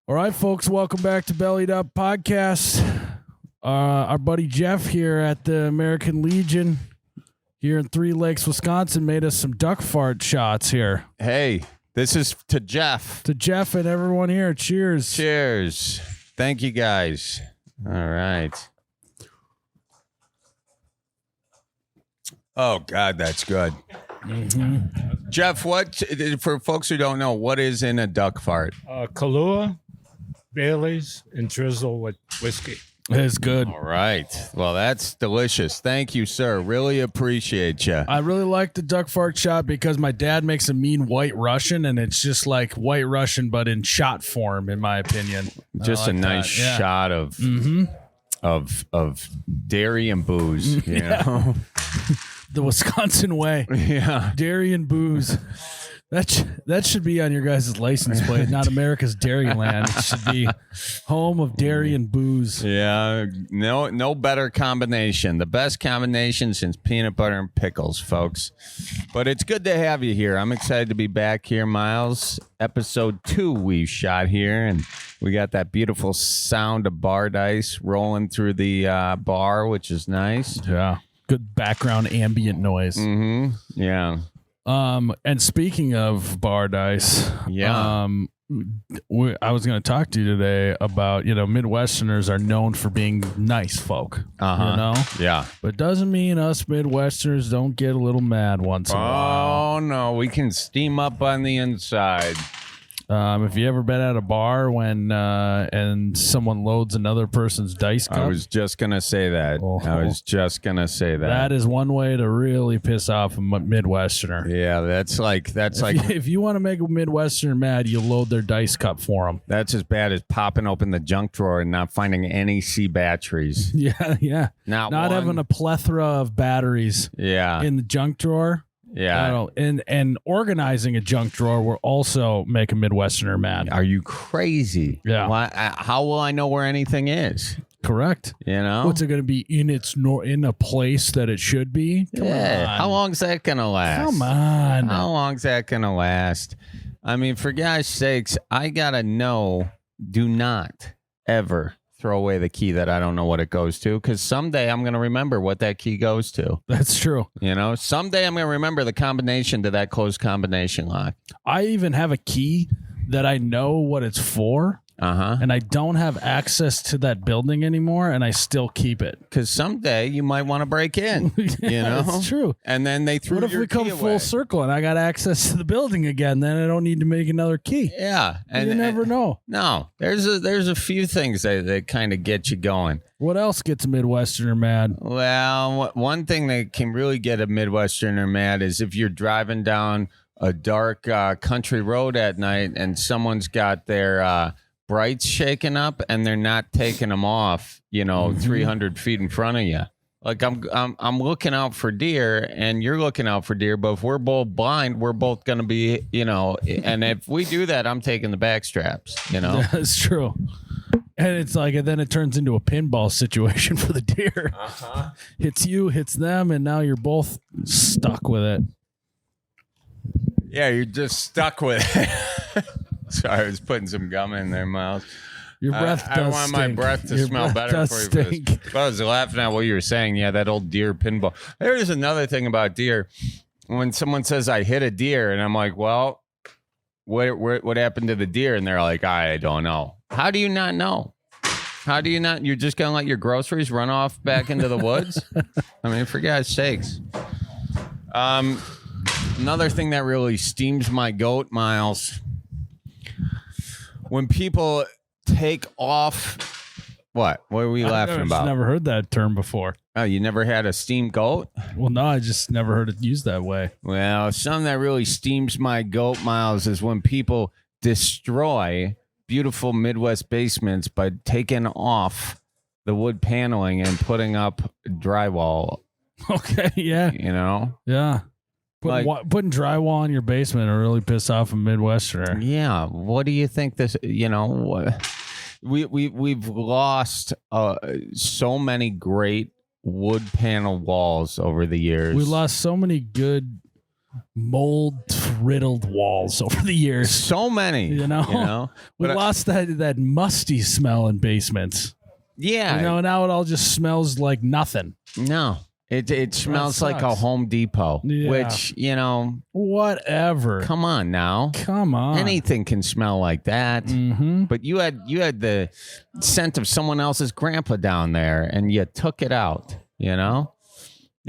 All right, folks, welcome back to Bellied Up Podcast. Our buddy Jeff here at the American Legion here in Three Lakes, Wisconsin, made us some duck fart shots here. Hey, this is to Jeff. To Jeff and everyone here, cheers. Cheers. Thank you, guys. All right. Oh, God, that's good. Mm-hmm. Jeff, what, for folks who don't know, what is in a duck fart? Kahlua, Bailey's, and drizzle with whiskey. It's good. All right. Well, that's delicious. Thank you, sir. Really appreciate you. I really like the duck fart shot because my dad makes a mean White Russian, and it's just like White Russian, but in shot form, in my opinion. Just a nice shot of of dairy and booze, you know? The Wisconsin way. Yeah. Dairy and booze. That should be on your guys' license plate, not America's Dairyland. It should be home of dairy and booze. Yeah, no better combination. The best combination since peanut butter and pickles, folks. But it's good to have you here. I'm excited to be back here, Miles. Episode 2 we shot here, and we got that beautiful sound of bar dice rolling through the bar, which is nice. Yeah, good background ambient noise. Mm-hmm. Yeah. And speaking of bar dice, yeah, I was going to talk to you today about, Midwesterners are known for being nice folk, Yeah. But it doesn't mean us Midwesterners don't get a little mad once in a while. Oh, no, we can steam up on the inside. If you ever been at a bar when and someone loads another person's dice cup? I was just gonna say that. That is one way to really piss off a Midwesterner. Yeah, that's like if you want to make a Midwesterner mad, you load their dice cup for them. That's as bad as popping open the junk drawer and not finding any C batteries. Yeah. Not having a plethora of batteries. Yeah. In the junk drawer. Yeah. I don't know. And organizing a junk drawer will also make a Midwesterner mad. Are you crazy? Yeah. Why, how will I know where anything is? Correct. You know? What's it going to be in a place that it should be? Come on. How long's that going to last? Come on. How long's that going to last? I mean, for God's sakes, I got to know, do not ever throw away the key that I don't know what it goes to, because someday I'm going to remember what that key goes to. That's true. Someday I'm going to remember the combination to that closed combination lock. I even have a key that I know what it's for. And I don't have access to that building anymore, and I still keep it. Because someday you might want to break in, That's true. And then they threw your key away. What if we come full circle and I got access to the building again? Then I don't need to make another key. Yeah. And you never know. No. There's a few things that kind of get you going. What else gets a Midwesterner mad? Well, one thing that can really get a Midwesterner mad is if you're driving down a dark country road at night and someone's got their brights shaken up and they're not taking them off, 300 feet in front of you. Like I'm looking out for deer and you're looking out for deer, but if we're both blind, we're both going to be, and if we do that, I'm taking the back straps, That's true. And it's like, and then it turns into a pinball situation for the deer. Hits you, hits them, and now you're both stuck with it. Yeah, you're just stuck with it. Sorry, I was putting some gum in there, Miles. Your breath does I want stink. my breath to smell better for you. But I was laughing at what you were saying. Yeah, that old deer pinball. There's another thing about deer. When someone says I hit a deer, and I'm like, well, what happened to the deer? And they're like, I don't know. How do you not know? How do you not? You're just going to let your groceries run off back into the woods? I mean, for God's sakes. Another thing that really steams my goat, Miles, when people take off, what are we laughing about? I've never heard that term before. Oh, you never had a steamed goat? Well, no, I just never heard it used that way. Well, something that really steams my goat, Miles, is when people destroy beautiful Midwest basements by taking off the wood paneling and putting up drywall. Okay, yeah. Yeah. Putting drywall in your basement will really piss off a Midwesterner. Yeah. What do you think this, we've lost so many great wood panel walls over the years. We lost so many good mold riddled walls over the years. So many, You know? We But lost that musty smell in basements. yeah, Now it all just smells like nothing. no, it smells like a sucks. Home Depot, Yeah. which Whatever. come on now. Come on. Anything can smell like that. Mm-hmm. But you had the scent of someone else's grandpa down there, and you took it out. The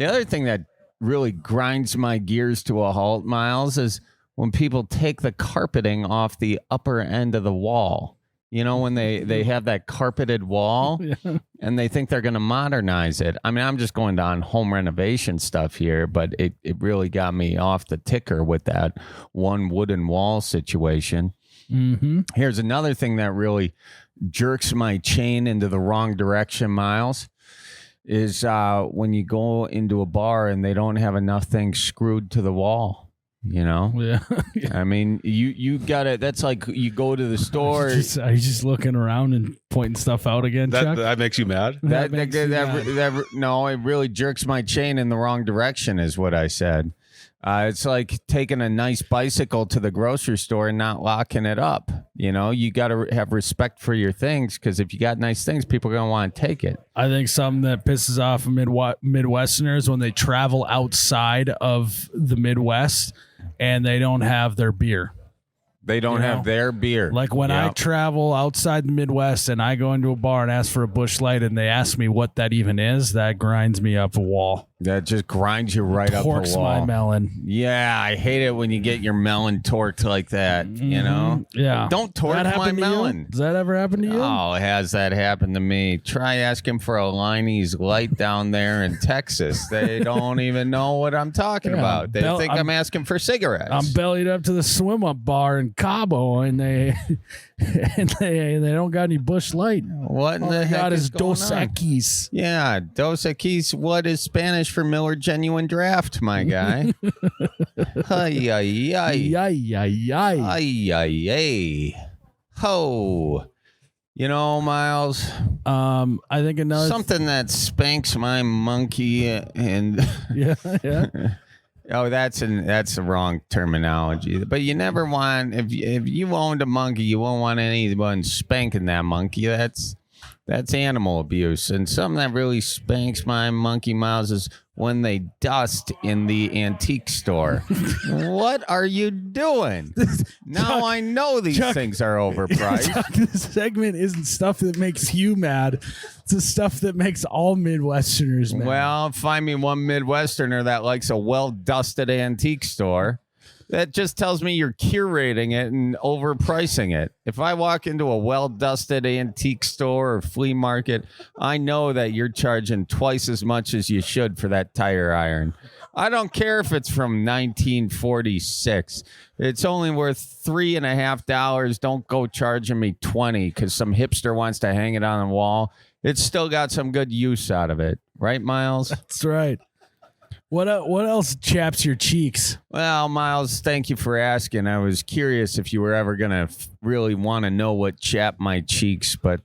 other thing that really grinds my gears to a halt, Miles, is when people take the carpeting off the upper end of the wall. When they have that carpeted wall Yeah. and they think they're going to modernize it. I mean, I'm just going on home renovation stuff here, but it really got me off the ticker with that one wooden wall situation. Mm-hmm. Here's another thing that really jerks my chain into the wrong direction, Miles, is when you go into a bar and they don't have enough things screwed to the wall. Yeah. I mean, you got it. That's like you go to the store. Are you just looking around and pointing stuff out again, Chuck? That makes you mad? No, it really jerks my chain in the wrong direction, is what I said. It's like taking a nice bicycle to the grocery store and not locking it up. You got to have respect for your things, because if you got nice things, people are going to want to take it. I think something that pisses off Midwesterners when they travel outside of the Midwest and they don't have their beer. They don't have their beer. Like when I travel outside the Midwest and I go into a bar and ask for a Busch Light and they ask me what that even is, that grinds me up a wall. That just grinds you right up a wall. Torques my melon. Yeah, I hate it when you get your melon torqued like that, Yeah. Don't torque That my happen to you? melon. Does that ever happen to you? Oh, has that happened to me? Try asking for a Liney's Light down there in Texas. They don't even know what I'm talking about. They think I'm asking for cigarettes. I'm bellied up to the swim up bar in Cabo and they they don't got any Busch Light. What in All the they heck got is is going Dos on? Equis. Yeah, Dos Equis. What is Spanish for Miller Genuine Draft, my guy? Ay, ay, ay. Yay, ay, ay. Ay, ay, ay. Ho. Miles, I think another something that spanks my monkey and yeah. oh, that's the wrong terminology. But you never want, if you owned a monkey, you won't want anyone spanking that monkey. That's animal abuse. And something that really spanks my monkey, Miles, is when they dust in the antique store. What are you doing? Now I know these things are overpriced. Chuck, this segment isn't stuff that makes you mad. It's the stuff that makes all Midwesterners mad. Well, find me one Midwesterner that likes a well-dusted antique store. That just tells me you're curating it and overpricing it. If I walk into a well-dusted antique store or flea market, I know that you're charging twice as much as you should for that tire iron. I don't care if it's from 1946. It's only worth $3.50. Don't go charging me $20 because some hipster wants to hang it on the wall. It's still got some good use out of it. Right, Miles? That's right. What else chaps your cheeks? Well, Miles, thank you for asking. I was curious if you were ever going to really want to know what chapped my cheeks, but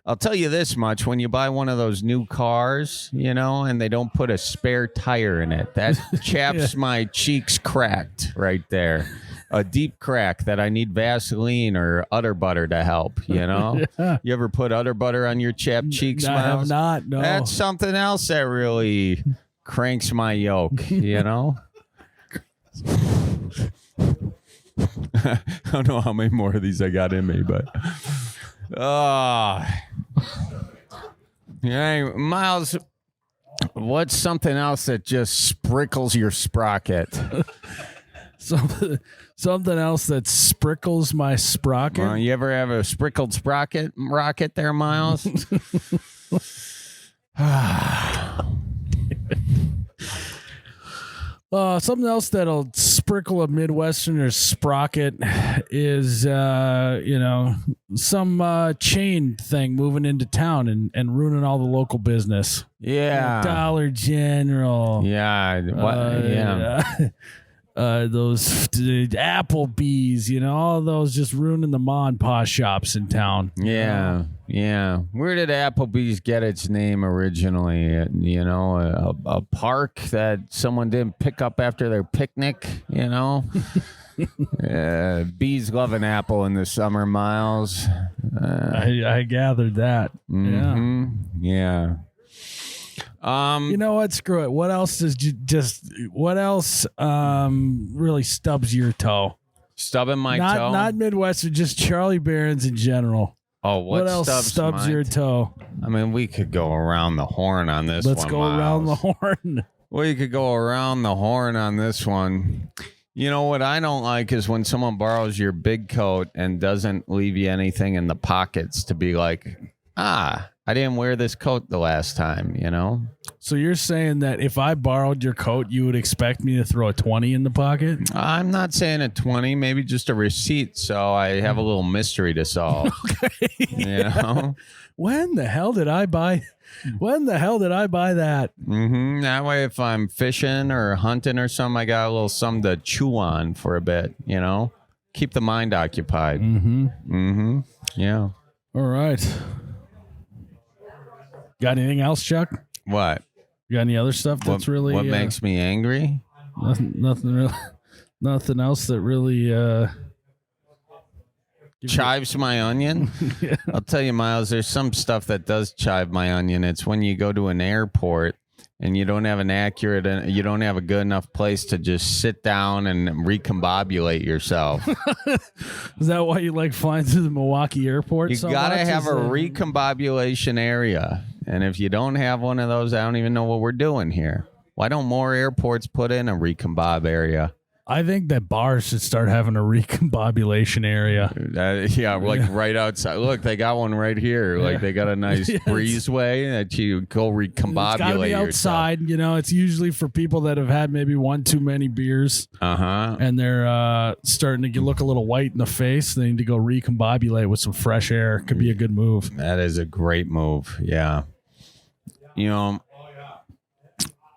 I'll tell you this much. When you buy one of those new cars, and they don't put a spare tire in it, that chaps my cheeks cracked right there. A deep crack that I need Vaseline or Udder Butter to help, Yeah. You ever put Udder Butter on your chapped cheeks, I have Miles? not, no. That's something else that really cranks my yoke, I don't know how many more of these I got in me, but yeah, Miles, what's something else that just sprinkles your sprocket? Something else that sprinkles my sprocket. You ever have a sprinkled sprocket rocket there, Miles? Something else that'll sprinkle a Midwesterner's sprocket is, some chain thing moving into town and ruining all the local business. Yeah. Dollar General. Yeah. What? those Applebee's, all those just ruining the ma and pa shops in town. Yeah, yeah. Where did Applebee's get its name originally? A park that someone didn't pick up after their picnic, Bees love an apple in the summer, Miles. I gathered that. Yeah. You know what? Screw it. What else really stubs your toe? Stubbing my toe? Not Midwestern, just Charlie Barron's in general. Oh, what else stubs your toe? I mean, we could go around the horn on this Let's one. go around the horn. We could go around the horn on this one. You know what I don't like is when someone borrows your big coat and doesn't leave you anything in the pockets to be like, I didn't wear this coat the last time, So you're saying that if I borrowed your coat, you would expect me to throw a 20 in the pocket? I'm not saying a 20, maybe just a receipt, so I have a little mystery to solve. Okay. When the hell did I buy that? That way, if I'm fishing or hunting or something, I got a little something to chew on for a bit, Keep the mind occupied. Yeah. All right. Got anything else, Chuck? What? You got any other stuff that's really... What makes me angry? Nothing really... Nothing else that really... Chives my onion? Yeah. I'll tell you, Miles, there's some stuff that does chive my onion. It's when you go to an airport and you don't have you don't have a good enough place to just sit down and recombobulate yourself. Is that why you like flying through the Milwaukee airport? You got to have a recombobulation area. And if you don't have one of those, I don't even know what we're doing here. Why don't more airports put in a recombob area? I think that bars should start having a recombobulation area. Like right outside. Look, they got one right here. Yeah. Like they got a nice breezeway that you go recombobulate. It's got to be outside. It's usually for people that have had maybe one too many beers. And they're starting to look a little white in the face. They need to go recombobulate with some fresh air. Could be a good move. That is a great move. Yeah.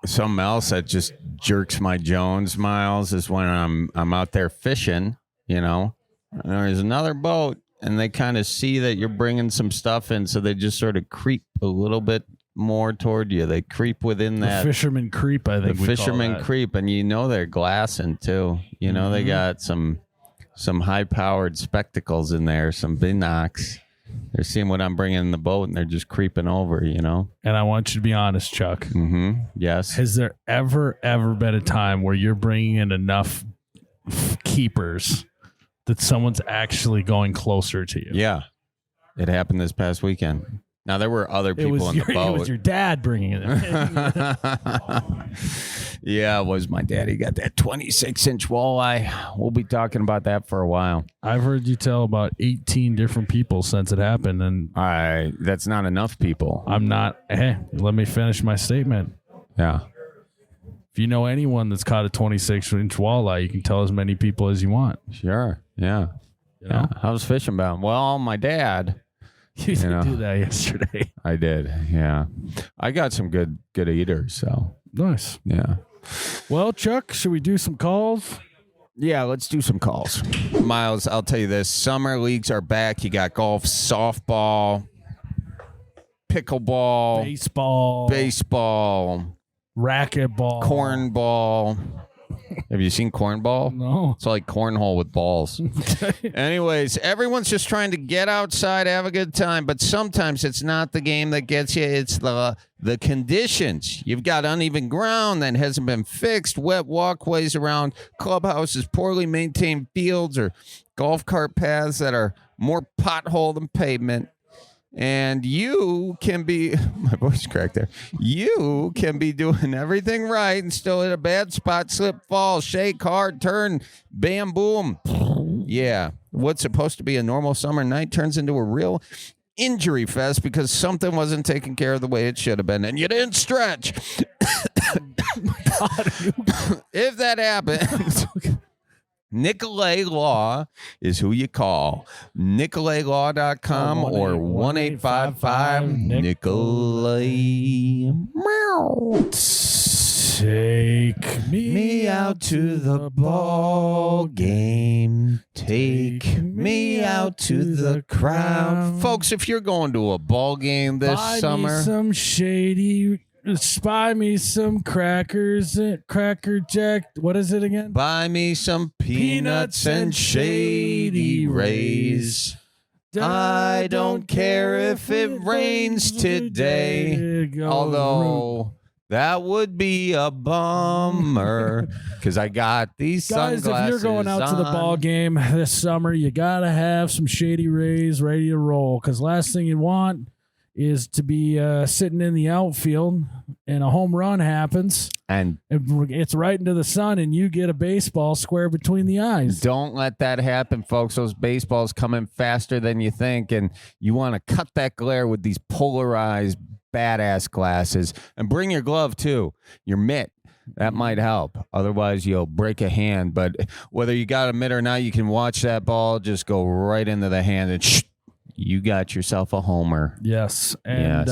Something else that just jerks my Jones, Miles, is when I'm out there fishing, and there's another boat and they kind of see that you're bringing some stuff in, so they just sort of creep a little bit more toward you. They creep within that. The fisherman creep, I think. The fisherman creep, and they're glassing too. They got some high-powered spectacles in there, some binocs. They're seeing what I'm bringing in the boat, and they're just creeping over, And I want you to be honest, Chuck. Yes. Has there ever been a time where you're bringing in enough keepers that someone's actually going closer to you? Yeah. It happened this past weekend. Now, there were other people on the boat. It was your dad bringing it in. Yeah, it was my dad. He got that 26-inch walleye. We'll be talking about that for a while. I've heard you tell about 18 different people since it happened, and that's not enough people. I'm not. Hey, let me finish my statement. Yeah. If you know anyone that's caught a 26-inch walleye, you can tell as many people as you want. Sure. Yeah. Yeah. How's fishing about? Well, my dad. You did do that yesterday. I did. Yeah. I got some good eaters. So nice. Yeah. Well, Chuck, should we do some calls? Yeah, let's do some calls. Miles, I'll tell you this. Summer leagues are back. You got golf, softball, pickleball, baseball, racquetball, cornball. Have you seen cornball? No. It's like cornhole with balls. Anyways, everyone's just trying to get outside, have a good time, but sometimes it's not the game that gets you. It's the conditions. You've got uneven ground that hasn't been fixed, wet walkways around clubhouses, poorly maintained fields, or golf cart paths that are more pothole than pavement. And you can be, my voice cracked there. You can be doing everything right and still hit a bad spot, slip, fall, shake, hard, turn, bam, boom. Yeah. What's supposed to be a normal summer night turns into a real injury fest because something wasn't taken care of the way it should have been. And you didn't stretch. If that happens, Nicolay Law is who you call. NicolayLaw.com or 1-855-NICOLAY. Take me out to the ball game. Take me out to the crowd. Folks, if you're going to a ball game this summer, me some shady. Buy me some crackers, Cracker Jack. What is it again? buy me some peanuts and Shady Rays. I don't care if it rains today, although that would be a bummer because I got these guys, sunglasses if you're going out to the ball game this summer, you gotta have some Shady Rays ready to roll. Because last thing you want is to be sitting in the outfield and a home run happens and it's right into the sun and you get a baseball square between the eyes. Don't let that happen, folks. Those baseballs come in faster than you think, and you want to cut that glare with these polarized badass glasses. And bring your glove too, your mitt. That might help. Otherwise, you'll break a hand. But whether you got a mitt or not, you can watch that ball just go right into the hand and you got yourself a homer. Yes. And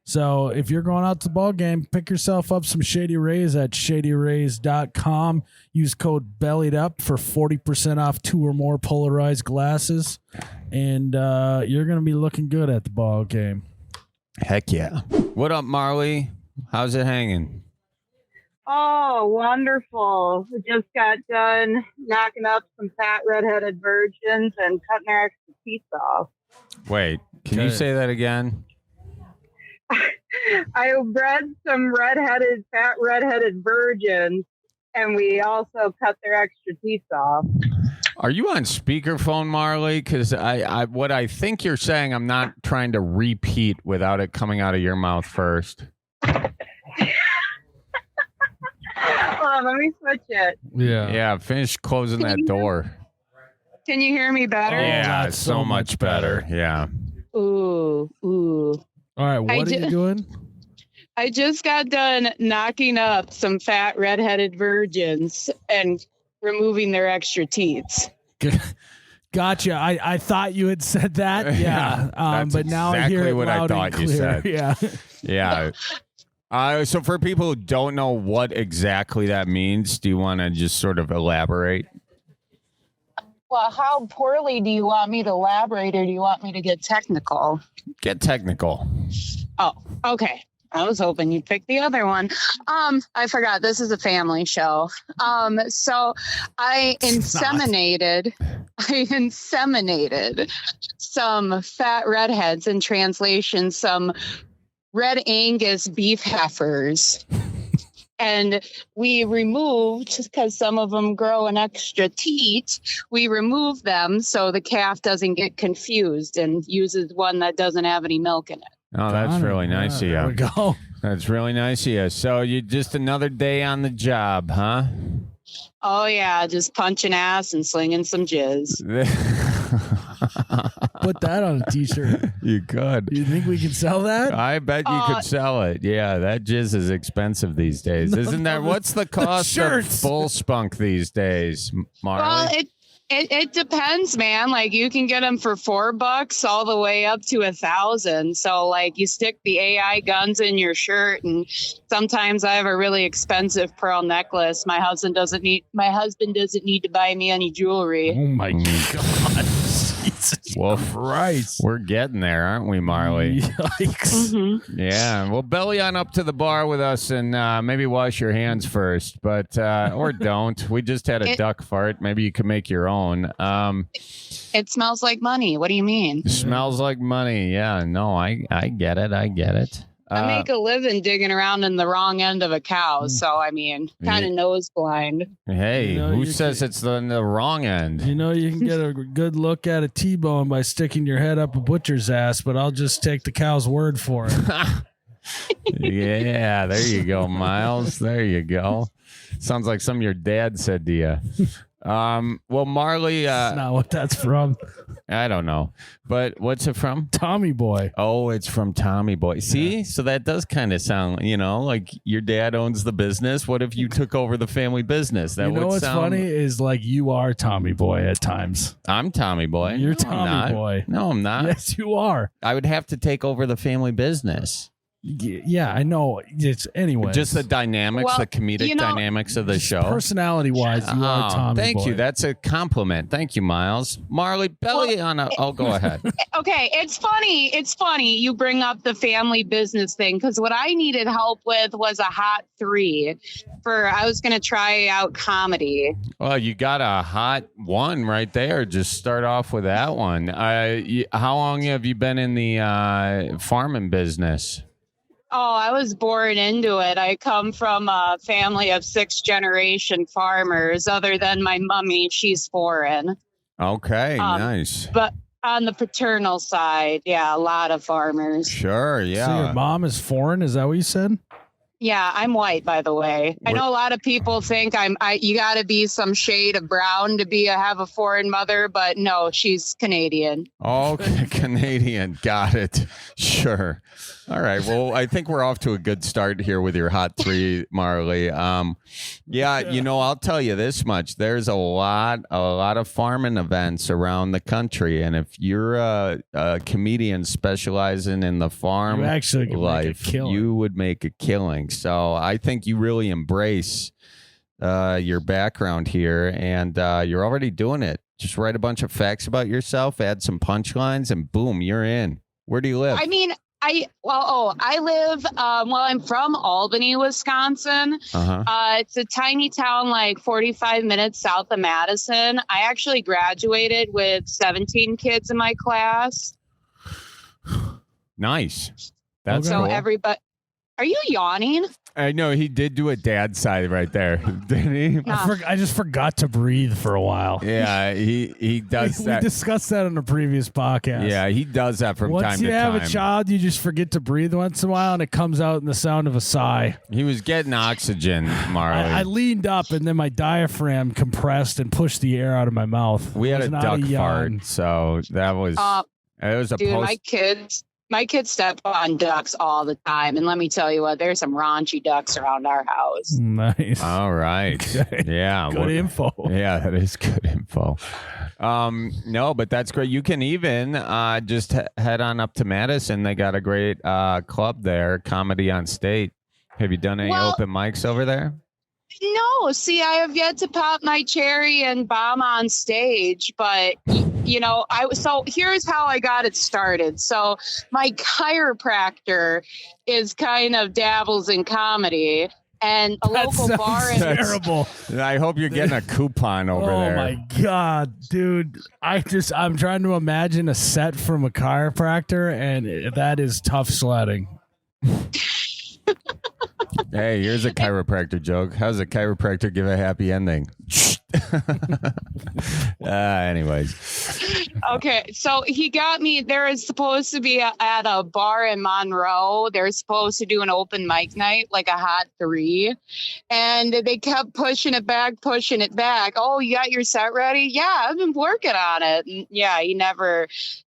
so if you're going out to the ball game, pick yourself up some Shady Rays at shadyrays.com. Use code BELLIEDUP for 40% off 2 or more polarized glasses. And you're going to be looking good at the ball game. Heck yeah. What up, Marley? How's it hanging? Oh, wonderful. We just got done knocking up some fat redheaded virgins and cutting their extra teeth off. Wait, can you say that again? I bred some fat redheaded virgins, and we also cut their extra teeth off. Are you on speakerphone, Marley? Because I what I think you're saying, I'm not trying to repeat without it coming out of your mouth first. Hold on, let me switch it. Yeah, finish closing that door. Can you hear me better? Yeah, it's so much better. Yeah. Ooh. All right, what are you doing? I just got done knocking up some fat redheaded virgins and removing their extra teeth. Gotcha. I thought you had said that. Yeah. That's but now exactly I hear it what loud I thought and you clear. said. Yeah. Yeah. So for people who don't know what exactly that means, do you want to just sort of elaborate? Well, how poorly do you want me to elaborate, or do you want me to get technical? Get technical. Oh, okay. I was hoping you'd pick the other one. I forgot this is a family show. So I inseminated some fat redheads, in translation, some Red Angus beef heifers. And we removed, because some of them grow an extra teat, we removed them so the calf doesn't get confused and uses one that doesn't have any milk in it. Oh, that's really nice of you. There we go. That's really nice of you. So you just another day on the job, huh? Oh, yeah, just punching ass and slinging some jizz. Put that on a t-shirt. You could. You think we can sell that? I bet you could sell it. Yeah, that jizz is expensive these days. Isn't that? What's the cost of bull spunk these days, Marley? Well, it depends, man. Like, you can get them for $4 all the way up to $1,000. So, like, you stick the AI guns in your shirt, and sometimes I have a really expensive pearl necklace. My husband doesn't need to buy me any jewelry. Oh my God. Well, Christ. We're getting there, aren't we, Marley? Yikes. Mm-hmm. Yeah. Well, belly on up to the bar with us and maybe wash your hands first, but or don't. We just had a duck fart. Maybe you could make your own. It smells like money. What do you mean? Smells like money. Yeah. No, I get it. I get it. I make a living digging around in the wrong end of a cow, so I mean, kind of nose blind. Hey, who says it's on the wrong end? You know, you can get a good look at a T-bone by sticking your head up a butcher's ass, but I'll just take the cow's word for it. Yeah, there you go, Miles. There you go. Sounds like something your dad said to you. Well, Marley, That's not what that's from. I don't know, but what's it from? Tommy Boy. Oh, it's from Tommy Boy. See, so that does kind of sound, like your dad owns the business. What if you took over the family business? That would what's sound funny is like you are Tommy Boy at times. I'm Tommy Boy. You're No, I'm Tommy not. Boy. No, I'm not. Yes, you are. I would have to take over the family business. Yeah, I know. It's anyway. Just the dynamics, Well, the comedic dynamics of the show. Personality-wise, you are Tommy Thank Boy. you. That's a compliment. Thank you, Miles. Marley, belly on a. Oh, go ahead. Okay, it's funny. It's funny you bring up the family business thing because what I needed help with was a hot 3 I was going to try out comedy. Well, you got a hot one right there. Just start off with that one. How long have you been in the farming business? Oh, I was born into it. I come from a family of 6th-generation farmers. Other than my mummy, she's foreign. Okay, nice. But on the paternal side, yeah, a lot of farmers. Sure, yeah. So your mom is foreign? Is that what you said? Yeah, I'm white, by the way. I know a lot of people think you got to be some shade of brown to have a foreign mother, but no, she's Canadian. Okay, Canadian. Got it. Sure. All right. Well, I think we're off to a good start here with your hot 3, Marley. Yeah, I'll tell you this much. There's a lot of farming events around the country, and if you're a comedian specializing in the farm You actually could make a life, killing. you would make a killing. So I think you really embrace your background here, and you're already doing it. Just write a bunch of facts about yourself, add some punchlines, and boom, you're in. Where do you live? I mean, I live, I'm from Albany, Wisconsin. It's a tiny town, like 45 minutes south of Madison. I actually graduated with 17 kids in my class. Nice. That's So cool. everybody, are you yawning? I know he did do a dad side right there, didn't he? No. I just forgot to breathe for a while. Yeah, he does We that. discussed that on a previous podcast. Yeah, he does that from Once time to you time. have a child, you just forget to breathe once in a while, and it comes out in the sound of a sigh. He was getting oxygen, Marley. I leaned up, and then my diaphragm compressed and pushed the air out of my mouth. We It had was a not duck yawn. fart, so that was it was a Dude, post. my kids step on ducks all the time. And let me tell you what, there's some raunchy ducks around our house. Nice. All right. Okay. Yeah. Good info. Yeah, that is good info. No, but that's great. You can even just head on up to Madison. They got a great club there, Comedy on State. Have you done any open mics over there? No, see, I have yet to pop my cherry and bomb on stage, but so here's how I got it started. So my chiropractor is kind of dabbles in comedy, and a local bar in terrible. I hope you're getting a coupon over there. Oh my god, dude! I'm trying to imagine a set from a chiropractor, and that is tough sledding. Hey, here's a chiropractor joke. How's a chiropractor give a happy ending? Anyways. Okay, so he got me. There is supposed to be at a bar in Monroe. They're supposed to do an open mic night, like a hot 3, and they kept pushing it back. Oh, you got your set ready? Yeah, I've been working on it. And yeah,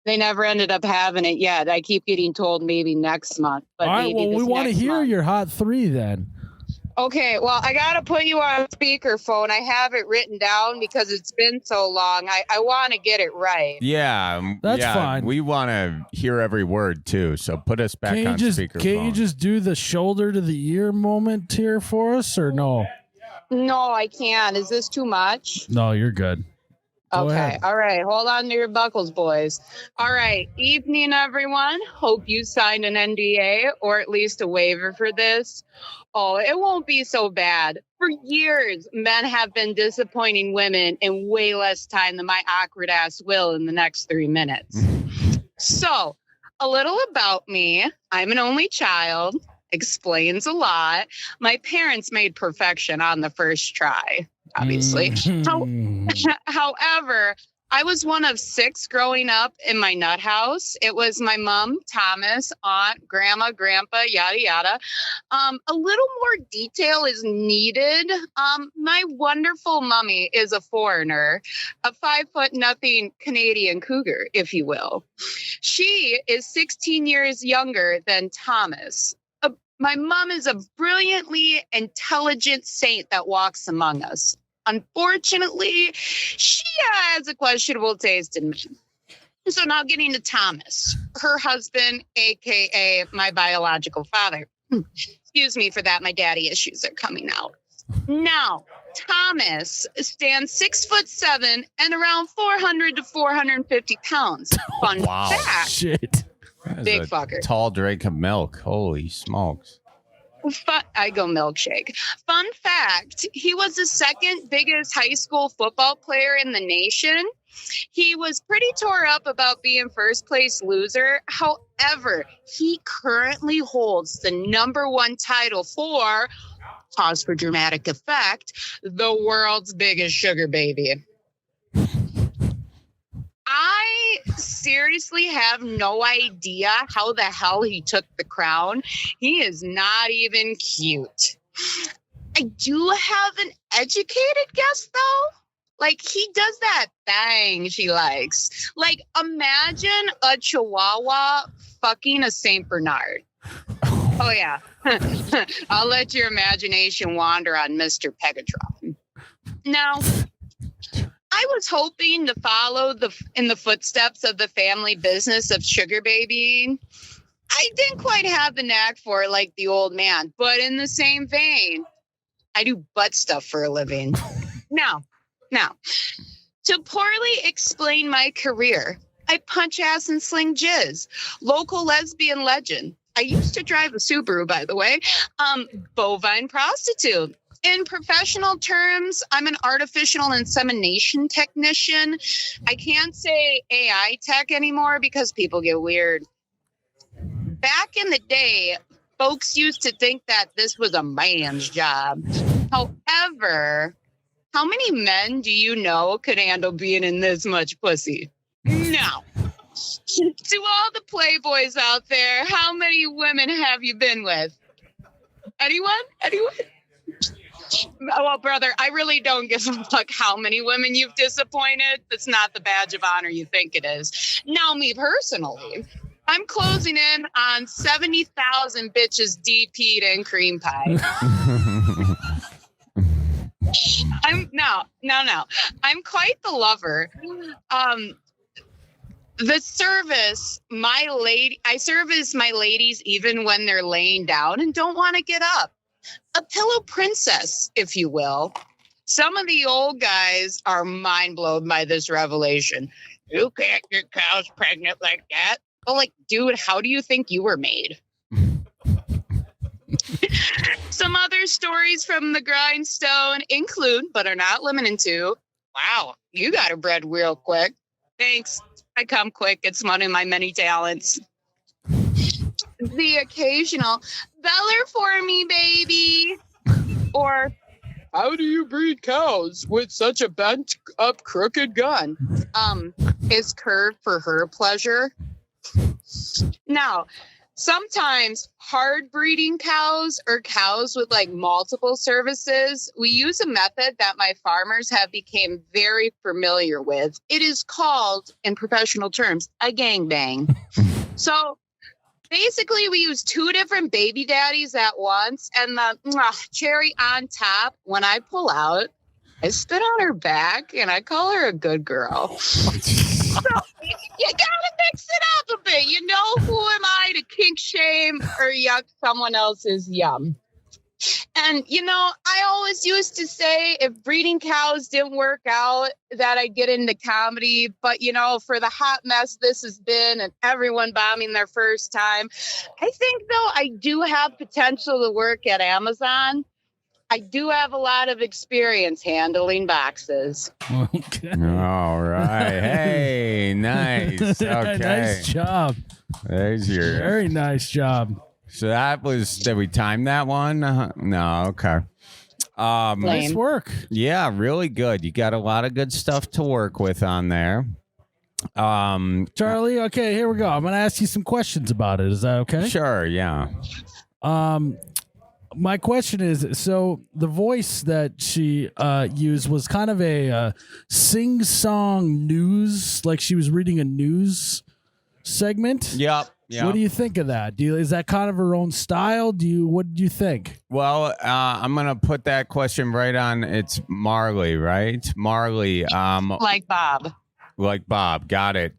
they never ended up having it yet. I keep getting told maybe next month. But All right, well, we want to hear your hot 3 then. Okay, well, I got to put you on speakerphone. I have it written down because it's been so long. I want to get it right. Yeah. That's fine. We want to hear every word, too, so put us back on speakerphone. Can't you just do the shoulder to the ear moment here for us, or no? No, I can't. Is this too much? No, you're good. Go Okay. ahead. All right. Hold on to your buckles, boys. All right. Evening, everyone. Hope you signed an NDA or at least a waiver for this. Oh, it won't be so bad. For years, men have been disappointing women in way less time than my awkward ass will in the next 3 minutes. So, a little about me. I'm an only child. Explains a lot. My parents made perfection on the first try, obviously. However, I was one of 6 growing up in my nut house. It was my mom, Thomas, aunt, grandma, grandpa, yada, yada. A little more detail is needed. My wonderful mummy is a foreigner, a 5'0" Canadian cougar, if you will. She is 16 years younger than Thomas. My mom is a brilliantly intelligent saint that walks among us. Unfortunately, she has a questionable taste in men. So now getting to Thomas, her husband, aka my biological father. Excuse me for that. My daddy issues are coming out. Now, Thomas stands 6'7" and around 400 to 450 pounds. Fun fact. Shit. Big fucker. Tall drink of milk. Holy smokes. I go milkshake. Fun fact, he was the second biggest high school football player in the nation. He was pretty tore up about being first place loser. However, he currently holds the #1 title for, pause for dramatic effect, the world's biggest sugar baby. I seriously have no idea how the hell he took the crown. He is not even cute. I do have an educated guess, though. Like, he does that thing she likes. Like, imagine a Chihuahua fucking a Saint Bernard. Oh, yeah. I'll let your imagination wander on Mr. Pegatron. Now, I was hoping to follow in the footsteps of the family business of sugar babying. I didn't quite have the knack for it like the old man, but in the same vein, I do butt stuff for a living. Now, to poorly explain my career, I punch ass and sling jizz. Local lesbian legend. I used to drive a Subaru, by the way. Bovine prostitute. In professional terms, I'm an artificial insemination technician. I can't say AI tech anymore because people get weird. Back in the day, folks used to think that this was a man's job. However, how many men do you know could handle being in this much pussy? No. To all the playboys out there, how many women have you been with? Anyone? Well, brother, I really don't give a fuck how many women you've disappointed. That's not the badge of honor you think it is. Now, me personally, I'm closing in on 70,000 bitches DP'd in cream pie. I'm quite the lover. The service, I service my ladies even when they're laying down and don't want to get up. A pillow princess, if you will. Some of the old guys are mind blown by this revelation. You can't get cows pregnant like that. Well, like, dude, how do you think you were made? Some other stories from the grindstone include, but are not limited to, wow, you got her bred real quick. Thanks. I come quick. It's one of my many talents. The occasional, beller for me, baby. Or, how do you breed cows with such a bent up crooked gun? Is curved for her pleasure. Now, sometimes hard breeding cows or cows with like multiple services, we use a method that my farmers have become very familiar with. It is called, in professional terms, a gangbang. So basically, we use 2 different baby daddies at once, and the cherry on top, when I pull out, I spit on her back, and I call her a good girl. So you gotta mix it up a bit. You know, who am I to kink shame or yuck someone else's yum? And, you know, I always used to say if breeding cows didn't work out, that I'd get into comedy. But, you know, for the hot mess this has been and everyone bombing their first time, I think, though, I do have potential to work at Amazon. I do have a lot of experience handling boxes. Okay. All right. Hey, nice. Okay. Nice job. There's your. Very nice job. So that was, did we time that one? No, okay. Nice work. Yeah, really good. You got a lot of good stuff to work with on there. Charlie, okay, here we go. I'm going to ask you some questions about it. Is that okay? Sure, yeah. My question is, so the voice that she used was kind of a sing-song news, like she was reading a news segment. Yep. What do you think of that? Is that kind of her own style? What do you think? Well, I'm gonna put that question right on. It's Marley, right? Marley. Like Bob. Like Bob. Got it.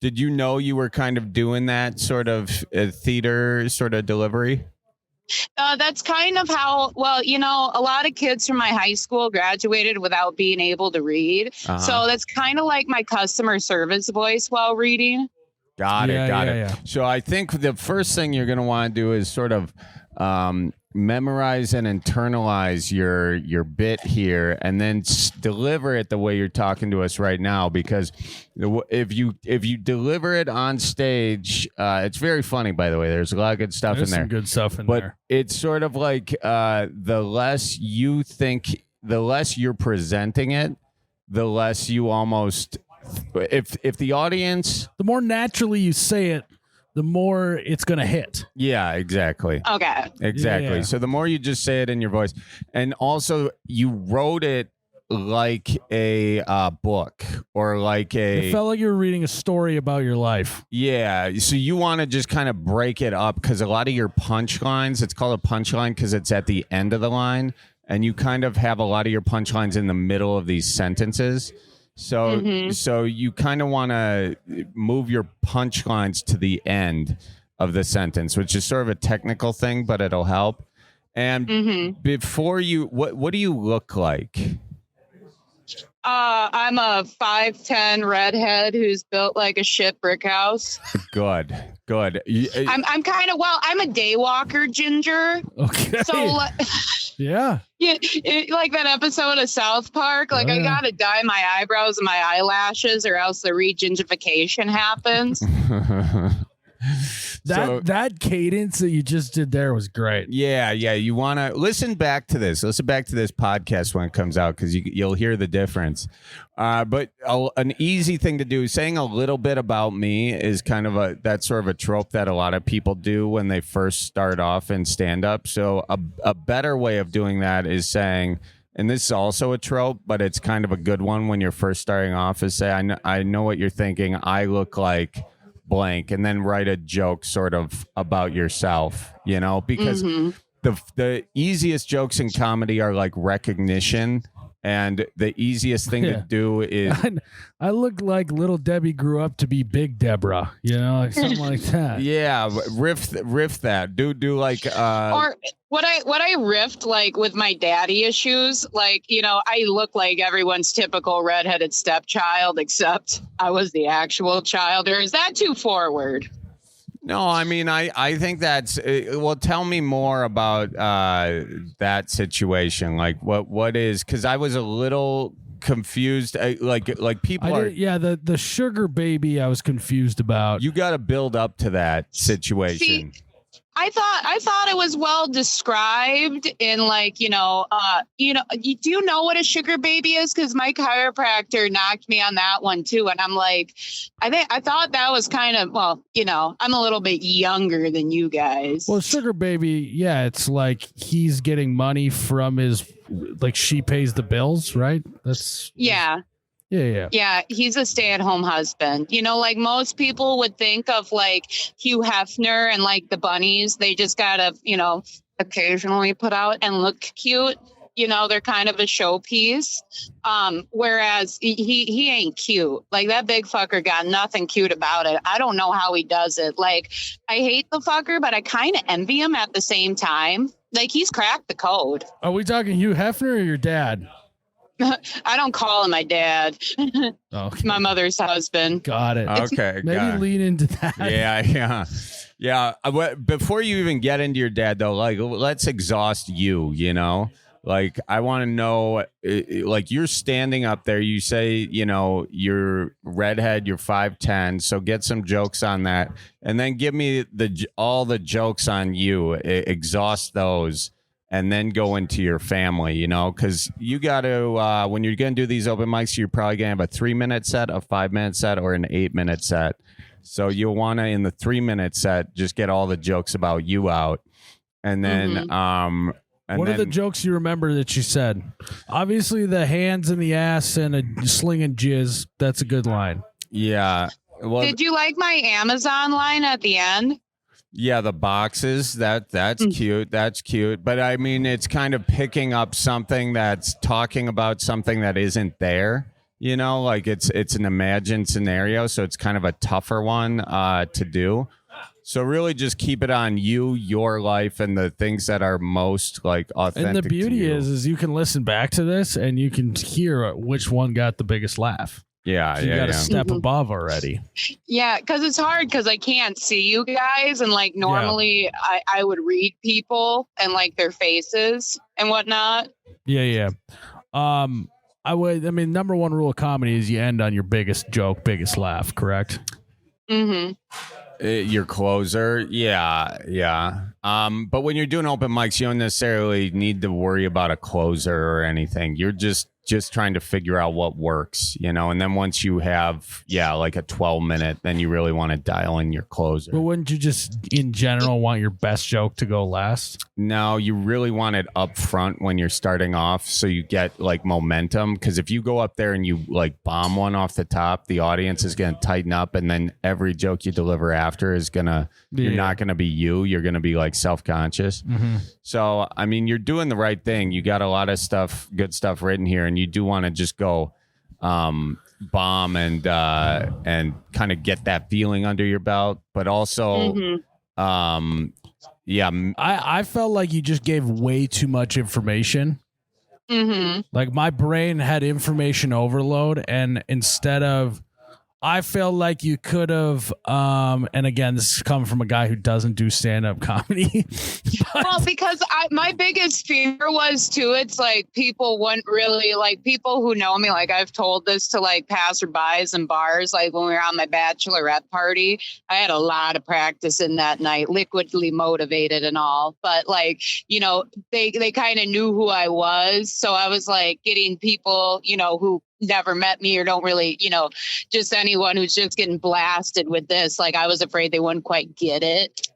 Did you know you were kind of doing that sort of theater sort of delivery? That's kind of how, well, a lot of kids from my high school graduated without being able to read. Uh-huh. So that's kind of like my customer service voice while reading. Got it. Yeah. So I think the first thing you're going to want to do is sort of memorize and internalize your bit here, and then deliver it the way you're talking to us right now. Because if you deliver it on stage, it's very funny. By the way, there's a lot of good stuff There's in there. some good stuff in But there. it's sort of like the less you think, the less you're presenting it, the less you almost. If the audience, The more naturally you say it, the more it's going to hit. yeah, exactly. Okay. Exactly. Yeah. So the more you just say it in your voice, and also you wrote it like a book or like It felt like you were reading a story about your life. yeah. So you want to just kind of break it up because a lot of your punchlines, it's called a punchline because it's at the end of the line, and you kind of have a lot of your punchlines in the middle of these sentences. So you kind of want to move your punchlines to the end of the sentence, which is sort of a technical thing, but it'll help. And before you, what do you look like? I'm a 5'10" redhead who's built like a shit brick house. Good. I'm kind of, I'm a day walker ginger. Okay. So yeah. yeah, like that episode of South Park, like I gotta dye my eyebrows and my eyelashes or else the re-gingification happens. That cadence that you just did there was great. Yeah. You want to listen back to this. Listen back to this podcast when it comes out because you'll hear the difference. But an easy thing to do, saying a little bit about me, is kind of that's sort of a trope that a lot of people do when they first start off in stand up. So a better way of doing that is saying, and this is also a trope, but it's kind of a good one when you're first starting off, is say, I know what you're thinking. I look like blank, and then write a joke sort of about yourself, because the easiest jokes in comedy are like recognition, and the easiest thing to do is I look like little Debbie grew up to be Big Deborah, like something like that. yeah, riff that, do like Or what I riffed like with my daddy issues, like, I look like everyone's typical redheaded stepchild, except I was the actual child. Or is that too forward? No, I mean, I think that's well. Tell me more about that situation. Like, what is? Because I was a little confused. Like people are. The sugar baby. I was confused about. You got to build up to that situation. See, I thought it was well described in like, do you know what a sugar baby is? Because my chiropractor knocked me on that one too. And I'm like, I thought that was kind of, I'm a little bit younger than you guys. Well, sugar baby, yeah, it's like he's getting money from his, like she pays the bills, right? That's yeah. Yeah. Yeah, he's a stay-at-home husband. Like most people would think of like Hugh Hefner and like the bunnies. They just gotta, occasionally put out and look cute. They're kind of a showpiece. Whereas he ain't cute. Like that big fucker got nothing cute about it. I don't know how he does it. Like I hate the fucker, but I kind of envy him at the same time. Like he's cracked the code. Are we talking Hugh Hefner or your dad? I don't call him my dad. Okay. My mother's husband. Got it. Okay. Maybe lean into that. Yeah. Before you even get into your dad, though, like let's exhaust you. Like I want to know, like you're standing up there. You say, you're redhead. You're 5'10". So get some jokes on that, and then give me all the jokes on you. Exhaust those. And then go into your family, because you got to, when you're going to do these open mics, you're probably going to have a 3-minute set, a 5-minute set, or an 8-minute set. So you'll want to, in the 3-minute set, just get all the jokes about you out. And then, what are the jokes you remember that you said? Obviously, the hands in the ass and a slinging jizz. That's a good line. Yeah. Well, Did you like my Amazon line at the end? Yeah, the boxes, that's cute. That's cute. But I mean, it's kind of picking up something that's talking about something that isn't there. You know, like it's an imagined scenario, so it's kind of a tougher one to do. So really just keep it on you, your life, and the things that are most like authentic. And the beauty to you. is you can listen back to this and you can hear which one got the biggest laugh. Yeah, You got a yeah. step above already. Yeah, because it's hard because I can't see you guys. And like normally I would read people and like their faces and whatnot. Yeah. I mean, number one rule of comedy is you end on your biggest joke, biggest laugh, correct? Mm-hmm. Your closer, yeah. But when you're doing open mics, you don't necessarily need to worry about a closer or anything. You're just trying to figure out what works, you know. And then once you have, like a 12-minute, then you really want to dial in your closer. But wouldn't you just, in general, want your best joke to go last? No, you really want it up front when you're starting off, so you get like momentum. Because if you go up there and you like bomb one off the top, the audience is going to tighten up, and then every joke you deliver after is you're not gonna be you. You're gonna be like self-conscious. Mm-hmm. So I mean, you're doing the right thing. You got a lot of good stuff written here, and you do want to just go bomb and kind of get that feeling under your belt, but also. I felt like you just gave way too much information. Mm-hmm. Like my brain had information overload, and instead of, I felt like you could have, and again, this is coming from a guy who doesn't do stand-up comedy. Well, because my biggest fear was too, it's like people wouldn't really, like people who know me, like I've told this to like passerbys and bars, like when we were on my bachelorette party, I had a lot of practice in that night, liquidly motivated and all, but like, you know, they kind of knew who I was. So I was like getting people, you know, who never met me or don't really, you know, just anyone who's just getting blasted with this. Like I was afraid they wouldn't quite get it.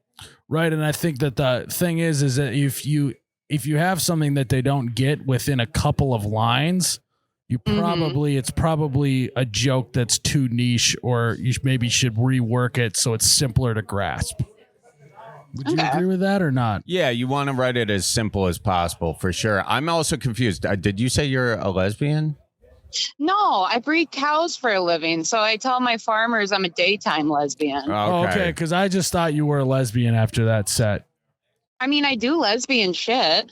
Right. And I think that the thing is that if you have something that they don't get within a couple of lines, you probably, it's probably a joke that's too niche, or you maybe should rework it so it's simpler to grasp. Would you agree with that or not? Yeah, you want to write it as simple as possible for sure. I'm also confused. Did you say you're a lesbian? No, I breed cows for a living. So I tell my farmers I'm a daytime lesbian. Okay. Because I just thought you were a lesbian after that set. I mean, I do lesbian shit.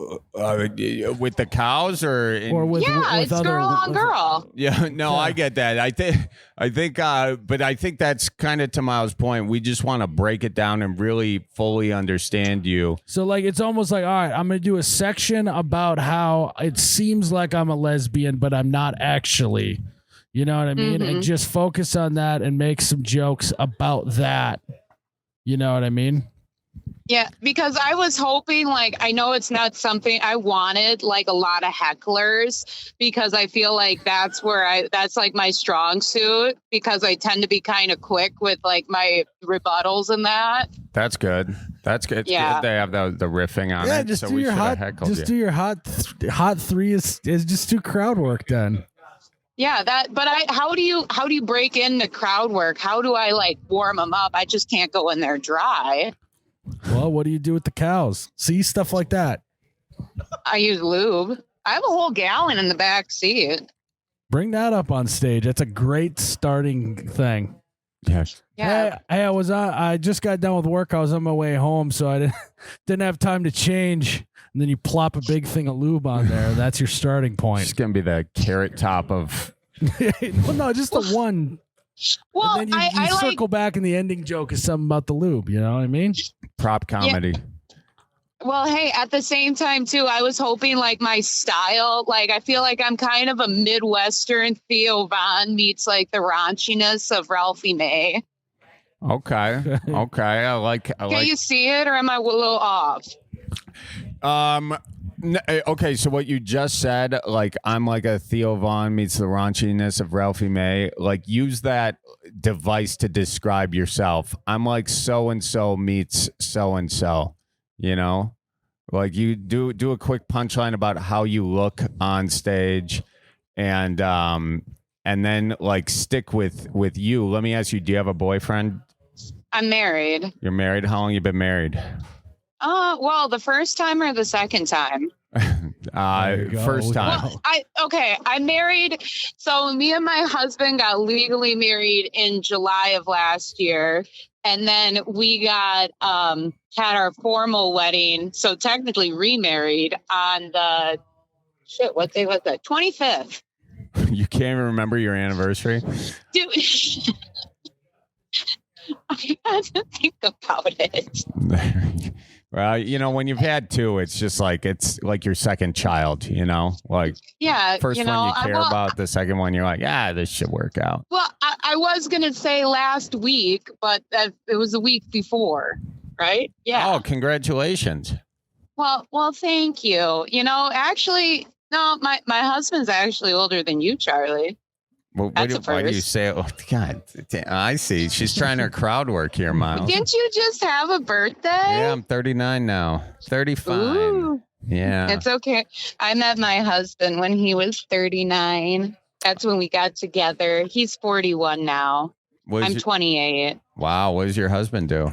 With the cows or with it's other, girl on girl. Yeah, no, I get that. I think, but I think that's kind of to Miles' point. We just want to break it down and really fully understand you. So like, it's almost like, all right, I'm going to do a section about how it seems like I'm a lesbian, but I'm not actually, you know what I mean? And just focus on that and make some jokes about that. You know what I mean? Yeah, because I was hoping, like, I know it's not something I wanted, like a lot of hecklers, because I feel like that's like my strong suit, because I tend to be kind of quick with like my rebuttals and that. That's good. That's good. Yeah. Good they have the riffing on it. Just so do we your should have hot, heckled just you. do your hot three is just do crowd work then. Yeah, but how do you break into crowd work? How do I like warm them up? I just can't go in there dry. Well, what do you do with the cows? See, stuff like that. I use lube. I have a whole gallon in the back seat. Bring that up on stage. That's a great starting thing. Yes. Yeah. Hey, I just got done with work. I was on my way home, so I didn't have time to change. And then you plop a big thing of lube on there. That's your starting point. It's gonna be the carrot top of. Well, no, just the one. Well, And then you I circle back, and the ending joke is something about the lube. You know what I mean? Prop comedy. Well, hey, at the same time, too, I was hoping like my style, like I feel like I'm kind of a Midwestern Theo Von meets like the raunchiness of Ralphie May. Okay. I like. Can you see it, or am I a little off? Okay, so what you just said, like I'm like a Theo Von meets the raunchiness of Ralphie May. Like use that device to describe yourself. I'm like so and so meets so and so. You know, like you do a quick punchline about how you look on stage, and then like stick with you. Let me ask you: do you have a boyfriend? I'm married. You're married. How long you been married? Well, the first time or the second time? There you go. First time. Well, I married. So me and my husband got legally married in July of last year. And then we got had our formal wedding. So technically remarried on the what day was that? 25th. You can't even remember your anniversary? Dude, I had to think about it. Well, when you've had two, it's like your second child, like first one you care about, the second one you're like, this should work out. Well, I was going to say last week, but it was a week before, right? Yeah. Oh, congratulations. Well, thank you. Actually, no, my husband's actually older than you, Charlie. Well, why do you say? Oh, God, I see. She's trying her crowd work here, Miles. Didn't you just have a birthday? Yeah, I'm 39 now. 35. Ooh. Yeah. It's okay. I met my husband when he was 39. That's when we got together. He's 41 now. I'm 28. Wow. What does your husband do?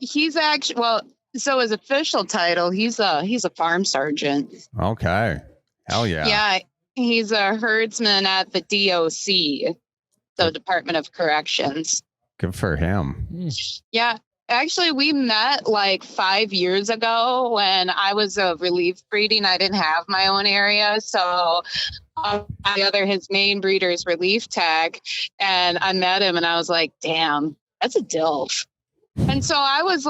He's actually, so his official title, he's a farm sergeant. Okay. Hell yeah. Yeah. He's a herdsman at the DOC, the Department of Corrections. Good for him. Yeah. Actually, we met like 5 years ago when I was relief breeding. I didn't have my own area. So his main breeder's relief tech. And I met him and I was like, damn, that's a DILF. And so I was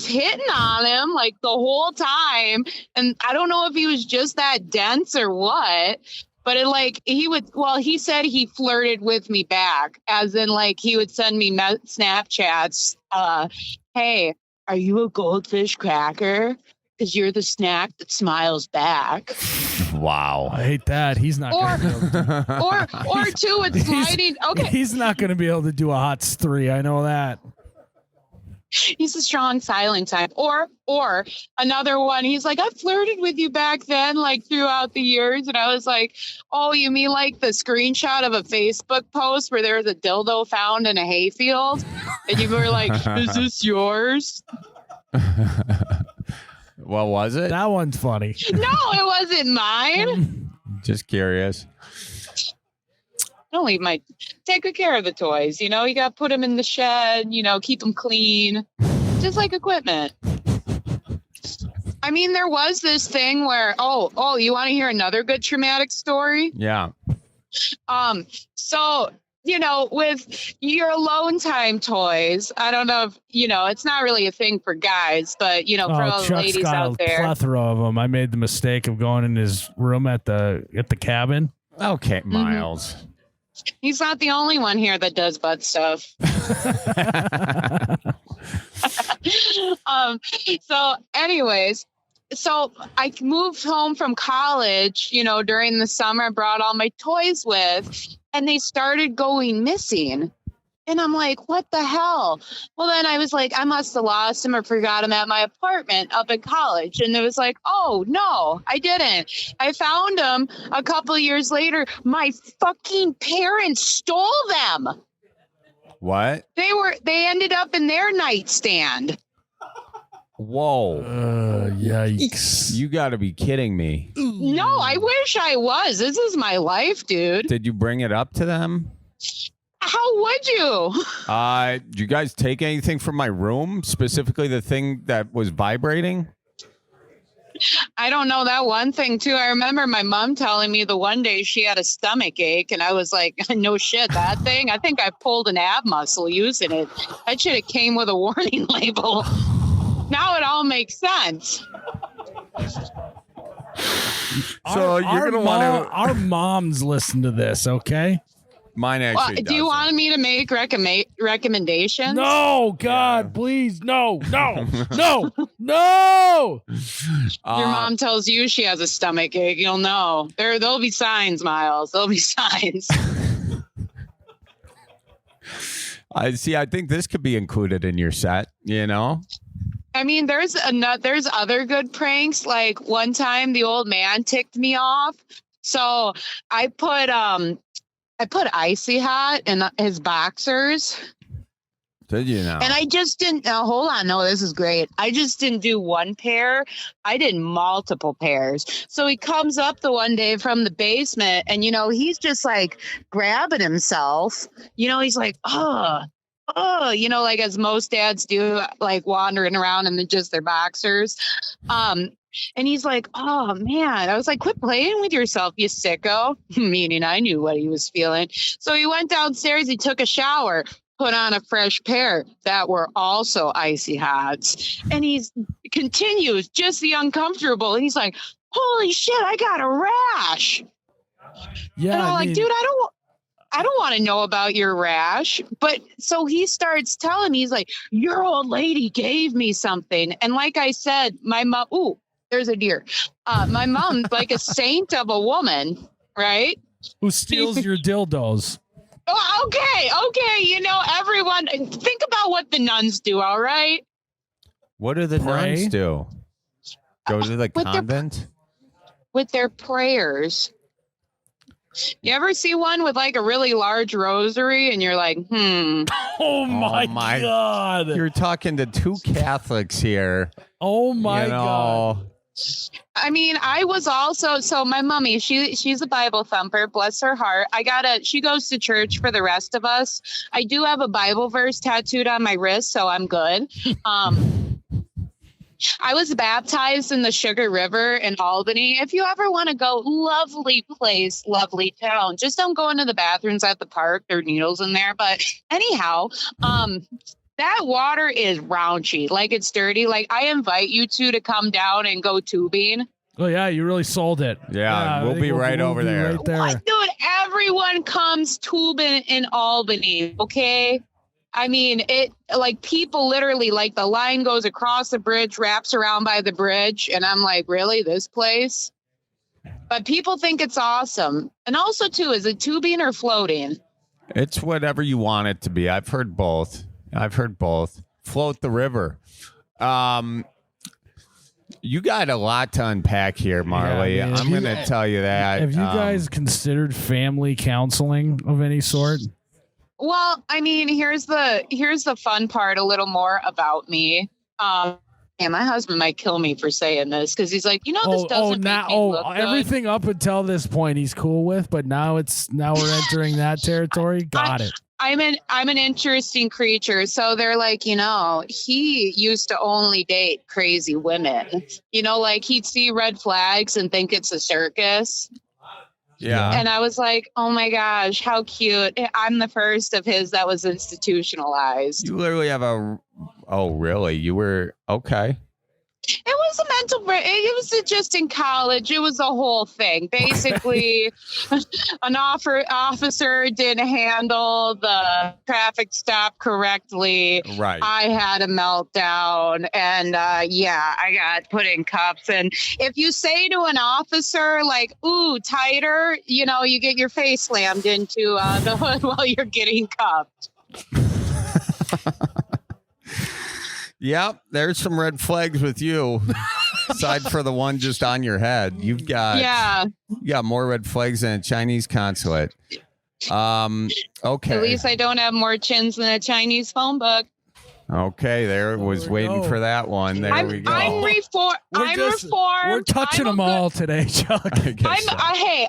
hitting on him like the whole time. And I don't know if he was just that dense or what, but he said he flirted with me back, as in like he would send me Snapchats. Hey, are you a goldfish cracker? Because you're the snack that smiles back. Wow. I hate that. He's not going to be able to. Or two, it's sliding. Okay. He's not going to be able to do a HOTS 3. I know that. He's a strong silent type. Or another one, he's like, I flirted with you back then, like throughout the years. And I was like, oh, you mean like the screenshot of a Facebook post where there was a dildo found in a hayfield? And you were like, is this yours? What was it? That one's funny. No, it wasn't mine. Just curious. Take good care of the toys. You got to put them in the shed, keep them clean, just like equipment. I mean, there was this thing where, you want to hear another good traumatic story? Yeah. So, with your alone time toys, I don't know if, it's not really a thing for guys, but, for all the Chuck's ladies got out there. a plethora of them. I made the mistake of going in his room at the cabin. Okay, Miles. Mm-hmm. He's not the only one here that does butt stuff. So anyways, I moved home from college, during the summer, brought all my toys with, and they started going missing. And I'm like, what the hell? Well, then I was like, I must have lost them or forgot them at my apartment up in college. And it was like, oh, no, I didn't. I found them a couple of years later. My fucking parents stole them. What? They ended up in their nightstand. Whoa. Yikes. You got to be kidding me. No, I wish I was. This is my life, dude. Did you bring it up to them? How would you? Did you guys take anything from my room? Specifically the thing that was vibrating? I don't know, that one thing too. I remember my mom telling me the one day she had a stomach ache and I was like, no shit, that thing. I think I pulled an ab muscle using it. That should have came with a warning label. Now it all makes sense. So you're going to want to... Our moms listen to this, okay? Mine actually do you want me to make recommendations? No, God, please. No. No. Your mom tells you she has a stomach ache. You'll know. There'll be signs, Miles. There'll be signs. I think this could be included in your set, I mean, there's other good pranks. Like one time the old man ticked me off. So I put Icy Hot in his boxers. Did you know? And I just didn't. Now, hold on. No, this is great. I just didn't do one pair. I did multiple pairs. So he comes up the one day from the basement and, he's just like grabbing himself. He's like, like as most dads do, like wandering around in just their boxers. And he's like, oh, man. I was like, quit playing with yourself, you sicko. Meaning I knew what he was feeling. So he went downstairs. He took a shower. Put on a fresh pair that were also icy hots. And he continues just the uncomfortable. And he's like, holy shit, I got a rash. Yeah. And I'm like, dude, I don't want to know about your rash. But so he starts telling me, he's like, your old lady gave me something. And like I said, my mom, ooh, there's a deer. My mom's like a saint of a woman, right? Who steals your dildos? Oh, okay. Everyone, think about what the nuns do, all right? What do the Pray? nuns do? Go to the convent? With their prayers. You ever see one with like a really large rosary and you're like, Oh my God. You're talking to two Catholics here. Oh my God. I mean, I was also, so my mommy, she's a Bible thumper, bless her heart. She goes to church for the rest of us. I do have a Bible verse tattooed on my wrist, so I'm good. I was baptized in the Sugar River in Albany. If you ever want to go, lovely place, lovely town. Just don't go into the bathrooms at the park. There are needles in there. But anyhow, that water is raunchy, like it's dirty. Like I invite you two to come down and go tubing. Oh yeah, you really sold it. Yeah, we'll be right over there. Right there. What, dude? Everyone comes tubing in Albany, okay? I mean, it like people literally like the line goes across the bridge, wraps around by the bridge, and I'm like, really, this place? But people think it's awesome. And also, too, is it tubing or floating? It's whatever you want it to be. I've heard both. Float the river. You got a lot to unpack here, Marley. Yeah, I'm going to tell you that. Have you guys considered family counseling of any sort? Well, I mean, here's the fun part a little more about me. And my husband might kill me for saying this because he's like, this doesn't make me look good. Everything up until this point he's cool with, but now we're entering that territory. Got it. I'm an interesting creature. So they're like, he used to only date crazy women. Like he'd see red flags and think it's a circus. Yeah. And I was like, oh my gosh, how cute. I'm the first of his that was institutionalized. You literally have oh, really? You were okay. It was a mental break. It was just in college. It was a whole thing. Basically, an officer didn't handle the traffic stop correctly. Right. I had a meltdown, and I got put in cuffs. And if you say to an officer like, "Ooh, tighter," you get your face slammed into the hood while you're getting cuffed. Yep, there's some red flags with you. Aside for the one just on your head, you got more red flags than a Chinese consulate. Okay. At least I don't have more chins than a Chinese phone book. Okay, was waiting for that one. There we go. I'm reformed. We're touching them all today, Chuck.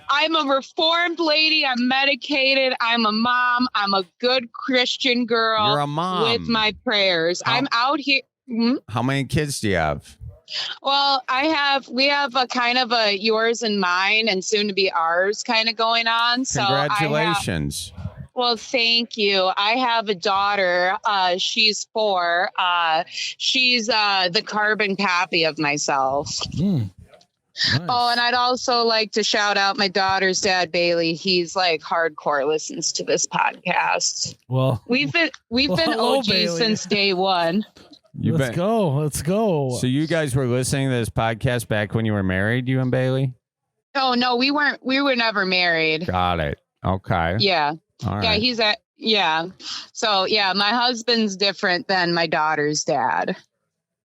I'm a reformed lady. I'm medicated. I'm a mom. I'm a good Christian girl. You're a mom. With my prayers. I'm out here. How many kids do you have? Well, we have a kind of a yours and mine and soon to be ours kind of going on. Congratulations. Well, thank you. I have a daughter. She's 4. She's the carbon copy of myself. Nice. Oh, and I'd also like to shout out my daughter's dad, Bailey. He's like hardcore listens to this podcast. Well, we've been hello, OGs Bailey. Since day one. Let's go. So you guys were listening to this podcast back when you were married, you and Bailey? Oh no, we weren't. We were never married. Got it. Okay. Yeah. All yeah, right. So, my husband's different than my daughter's dad.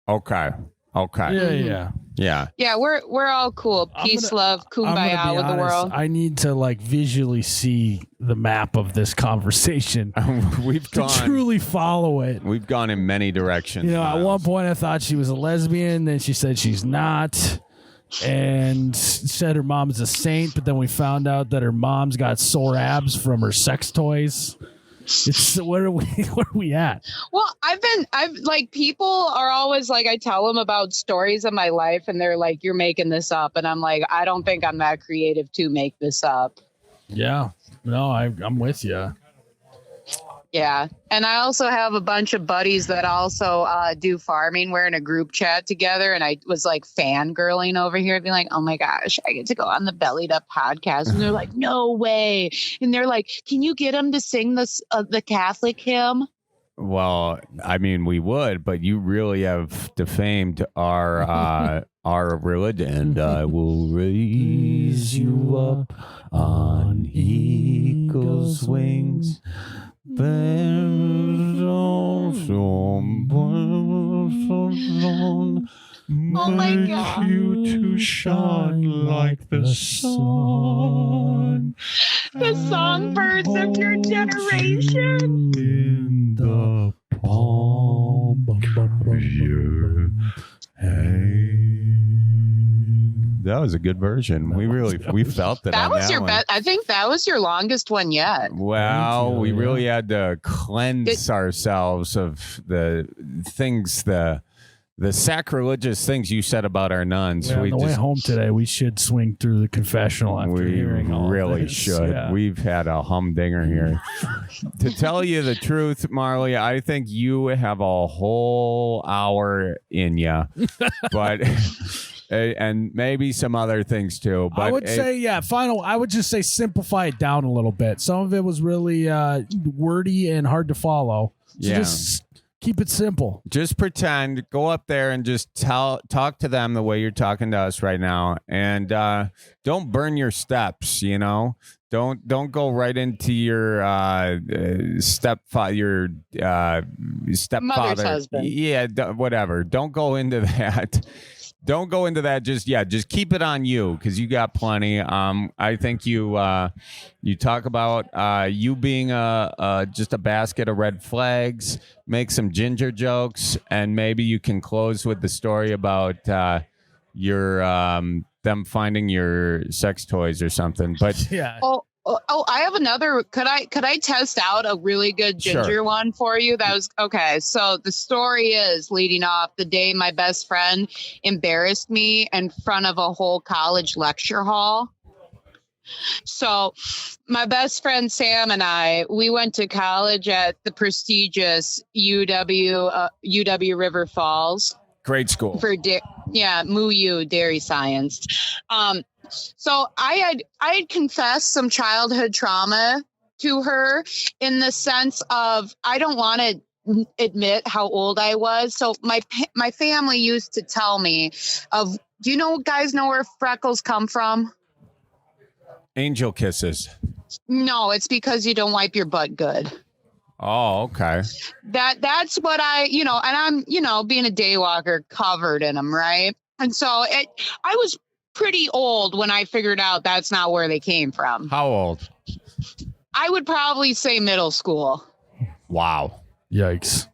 Okay. Okay. Yeah. Yeah. we're all cool. Peace, love, I'm gonna kumbaya be with the honest, world. I need to like visually see the map of this conversation We've to gone. truly follow it. We've gone in many directions. You know, at one Miles. point I thought she was a lesbian, then she said she's not, and said her mom's a saint, but then we found out that her mom's got sore abs from her sex toys. It's where are we at? Well, I've like, people are always like, I tell them about stories of my life and they're like, you're making this up. And I'm like, I don't think I'm that creative to make this up. Yeah. No, I'm with you. Yeah. And I also have a bunch of buddies that also do farming. We're in a group chat together. And I was like fangirling over here, being like, oh my gosh, I get to go on the Bellied Up podcast. And they're like, no way. And they're like, can you get them to sing this the Catholic hymn? Well, I mean, we would, but you really have defamed our religion. And I will raise you up on eagle's wings. Oh my God. You to shine like the sun. The songbirds of your generation. In the palm of your hand. That was a good version. We felt it. That on was your one. best. I think that was your longest one yet. Well, we yeah. really had to cleanse ourselves of the things, the sacrilegious things you said about our nuns. Yeah, on we the way just, home today, we should swing through the confessional after we hearing all really this. should. Yeah. We've had a humdinger here. To tell you the truth, Marley, I think you have a whole hour in you, but and maybe some other things too. But I would say, I would just say simplify it down a little bit. Some of it was really wordy and hard to follow. So just keep it simple. Just pretend, go up there and just talk to them the way you're talking to us right now, and don't burn your steps. You know, don't go right into your stepfather, Mother's husband. Yeah, whatever. Don't go into that. Don't go into that. Just keep it on you because you got plenty. I think you talk about you being just a basket of red flags. Make some ginger jokes, and maybe you can close with the story about your them finding your sex toys or something. But Yeah. Oh, I have another. Could I test out a really good ginger one for you? That was okay. So the story is leading off the day my best friend embarrassed me in front of a whole college lecture hall. So my best friend Sam and we went to college at the prestigious UW River Falls. great school. For MUU dairy science. So I had confessed some childhood trauma to her in the sense of I don't want to admit how old I was. So my family used to tell me of, do you guys know where freckles come from? Angel kisses. No, it's because you don't wipe your butt good. Oh, okay. That's what and I'm, being a day walker covered in them. Right. And so I was pretty old when I figured out that's not where they came from. How old? I would probably say middle school. Wow. Yikes.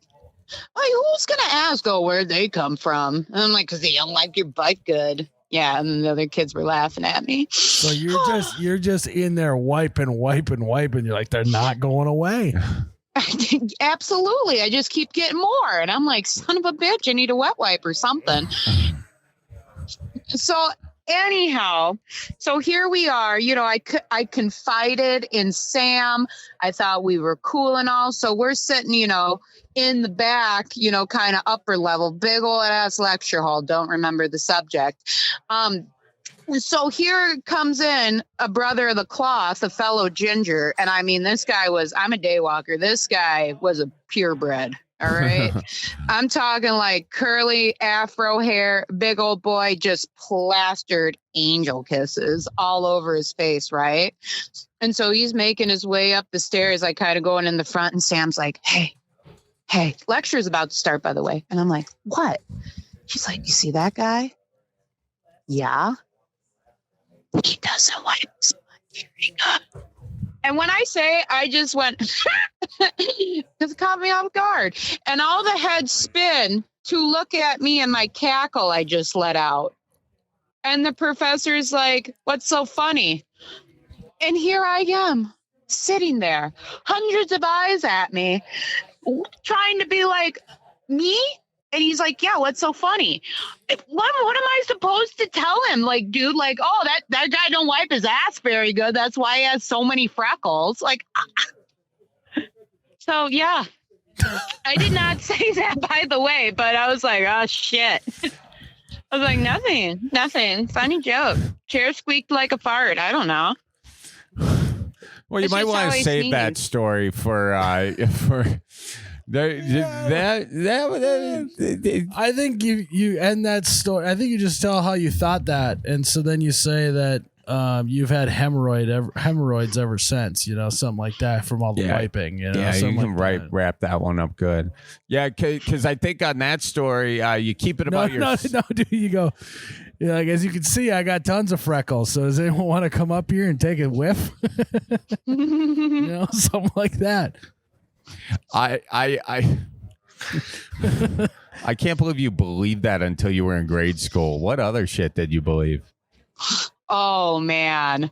Like, who's going to ask, where'd they come from? And I'm like, because they don't like your butt good. Yeah, and the other kids were laughing at me. So you're just in there wiping. You're like, they're not going away. Absolutely. I just keep getting more. And I'm like, son of a bitch, I need a wet wipe or something. So anyhow, so here we are. I confided in Sam. I thought we were cool and all. So we're sitting, in the back, kind of upper level, big old ass lecture hall. Don't remember the subject. So here comes in a brother of the cloth, a fellow ginger. And I mean, I'm a day walker. This guy was a purebred. All right. I'm talking like curly afro hair, big old boy, just plastered angel kisses all over his face. Right. And so he's making his way up the stairs, like kind of going in the front. And Sam's like, hey, lecture's about to start, by the way. And I'm like, what? She's like, you see that guy? Yeah. He doesn't wipe his butt. And when I say, I just went, because it caught me off guard. And all the heads spin to look at me and my cackle I just let out. And the professor's like, what's so funny? And here I am, sitting there, hundreds of eyes at me, trying to be like, me? And he's like, yeah, what's so funny? What am I supposed to tell him? Like, dude, like, oh, that guy don't wipe his ass very good. That's why he has so many freckles. Like, so, yeah. I did not say that, by the way, but I was like, oh, shit. I was like, nothing. Funny joke. Chair squeaked like a fart. I don't know. Well, you might want to save that story for I think you end that story. I think you just tell how you thought that, and so then you say that you've had hemorrhoids ever since, something like that from all the wiping. You can wrap that one up good. Yeah, because I think on that story, you keep it about No, dude, you go. Yeah, like, as you can see, I got tons of freckles. So does anyone want to come up here and take a whiff? Something like that. I can't believe you believed that until you were in grade school. What other shit did you believe? Oh man.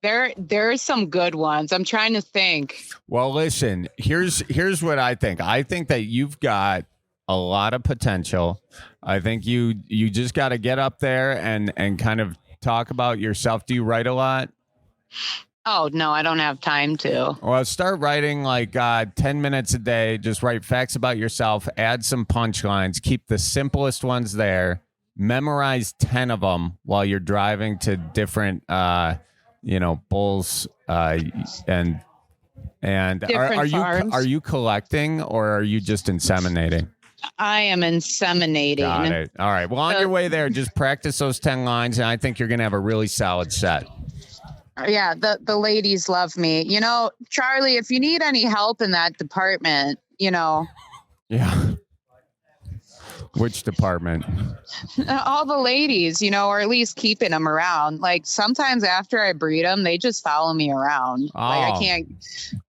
There's some good ones. I'm trying to think. Well, listen, here's what I think. I think that you've got a lot of potential. I think you just got to get up there and kind of talk about yourself. Do you write a lot? Oh, no, I don't have time to. Well, start writing like 10 minutes a day. Just write facts about yourself. Add some punchlines. Keep the simplest ones there. Memorize 10 of them while you're driving to different, bulls and are you collecting or are you just inseminating? I am inseminating. Got it. All right. Well, on your way there, just practice those 10 lines, and I think you're going to have a really solid set. Yeah, the ladies love me. Charlie, if you need any help in that department, Yeah. Which department? All the ladies, or at least keeping them around. Like sometimes after I breed them, they just follow me around. Oh. Like I can't.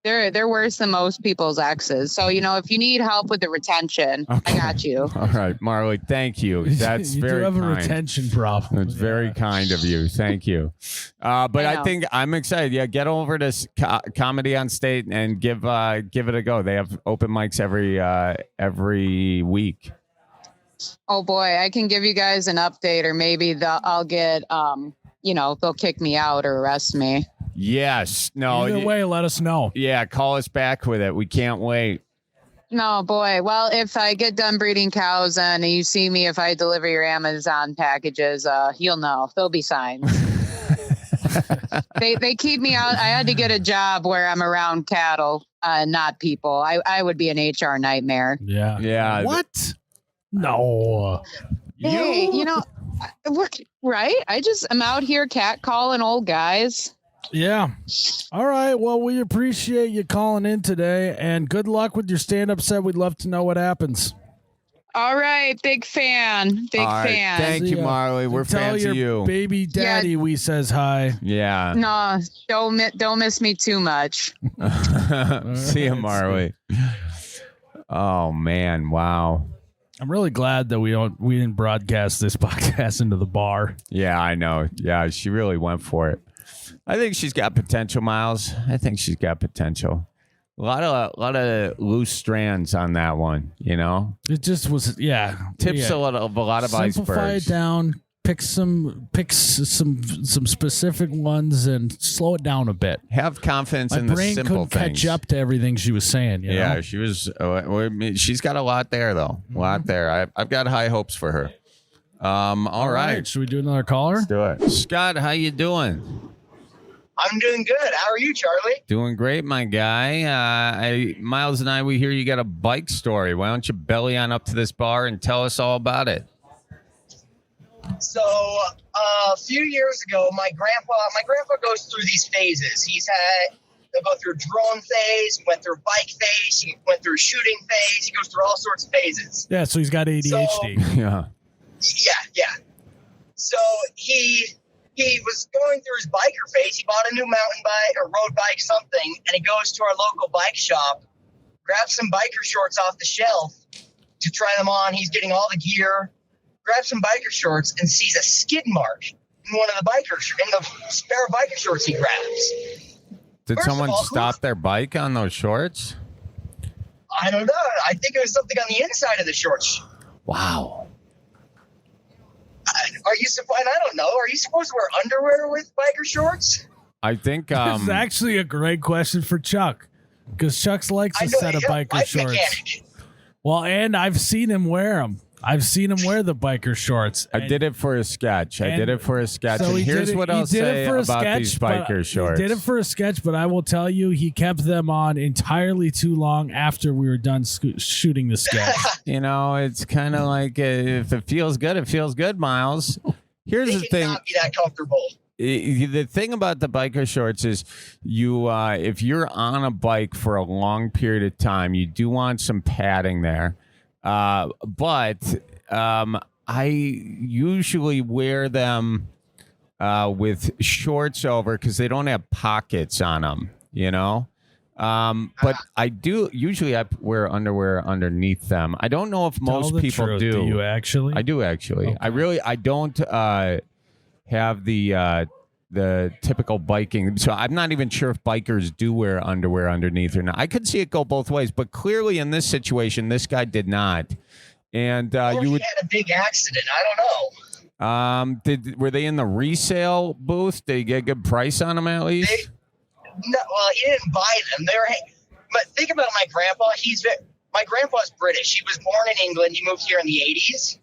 They're worse than most people's exes. So if you need help with the retention, okay. I got you. All right, Marley. Thank you. That's you very do have kind. a retention problem. It's very kind of you. Thank you. But I think I'm excited. Yeah, get over to Comedy on State and give it a go. They have open mics every week. Oh boy, I can give you guys an update, or maybe I'll get they'll kick me out or arrest me. Yes. No. Either way, let us know. Yeah, call us back with it. We can't wait. No, boy. Well, if I get done breeding cows and you see me, if I deliver your Amazon packages, you'll know. There'll be signs. They keep me out. I had to get a job where I'm around cattle, not people. I would be an HR nightmare. Yeah. Yeah. What? No. Hey, right? I'm out here catcalling old guys. Yeah. All right. Well, we appreciate you calling in today, and good luck with your stand-up set. We'd love to know what happens. All right. Big fan. Big fan. Thank you, Marley. We're fans of you. Baby daddy, we says hi. Yeah. No, don't miss me too much. See you, Marley. Oh, man. Wow. I'm really glad that we didn't broadcast this podcast into the bar. Yeah, I know. Yeah, she really went for it. I think she's got potential, Miles. I think she's got potential. A lot of loose strands on that one, It just was, yeah. Tips yeah. a lot of Simplify icebergs. it down. Pick some specific ones and slow it down a bit. Have confidence My in the brain simple couldn't things. catch up to everything she was saying. Yeah, she was. She's got a lot there, though. A lot there. I've got high hopes for her. All right. Should we do another caller? Let's do it. Scott, how you doing? I'm doing good. How are you, Charlie? Doing great, my guy. Miles and I, we hear you got a bike story. Why don't you belly on up to this bar and tell us all about it? So a few years ago, my grandpa goes through these phases. They'll go through a drone phase. He went through a bike phase. He went through a shooting phase. He goes through all sorts of phases. Yeah, so he's got ADHD. Yeah. Yeah. So he was going through his biker phase. He bought a new mountain bike or road bike, something, and he goes to our local bike shop, grabs some biker shorts off the shelf to try them on. He's getting all the gear, grabs some biker shorts, and sees a skid mark in one of the spare biker shorts he grabs. Did First of someone all, stop their bike on those shorts? I don't know. I think it was something on the inside of the shorts. Wow. Are you supposed? I don't know. Are you supposed to wear underwear with biker shorts? I think It's actually a great question for Chuck, because Chuck likes a set of biker bike shorts. mechanic. Well, and I've seen him wear them. I've seen him wear the biker shorts. I did it for a sketch. So and he here's did it- what he I'll did it say for a about sketch, these but biker shorts. He did it for a sketch, but I will tell you, he kept them on entirely too long after we were done shooting the sketch. You know, it's kind of like if it feels good, it feels good, Miles. Here's They the thing. cannot be that comfortable. The thing about the biker shorts is you if you're on a bike for a long period of time, you do want some padding there. But I usually wear them with shorts over because they don't have pockets on them, you know. But I wear underwear underneath them. I don't know if most people truth. do. Do you actually? I do actually. Okay. I don't have the typical biking. So I'm not even sure if bikers do wear underwear underneath or not. I could see it go both ways, but clearly in this situation, this guy did not. And Or you he would. had a big accident. I don't know. Were they in the resale booth? Did he get a good price on them at least? No, well, he didn't buy them. But think about my grandpa. My grandpa's British. He was born in England. He moved here in the 80s.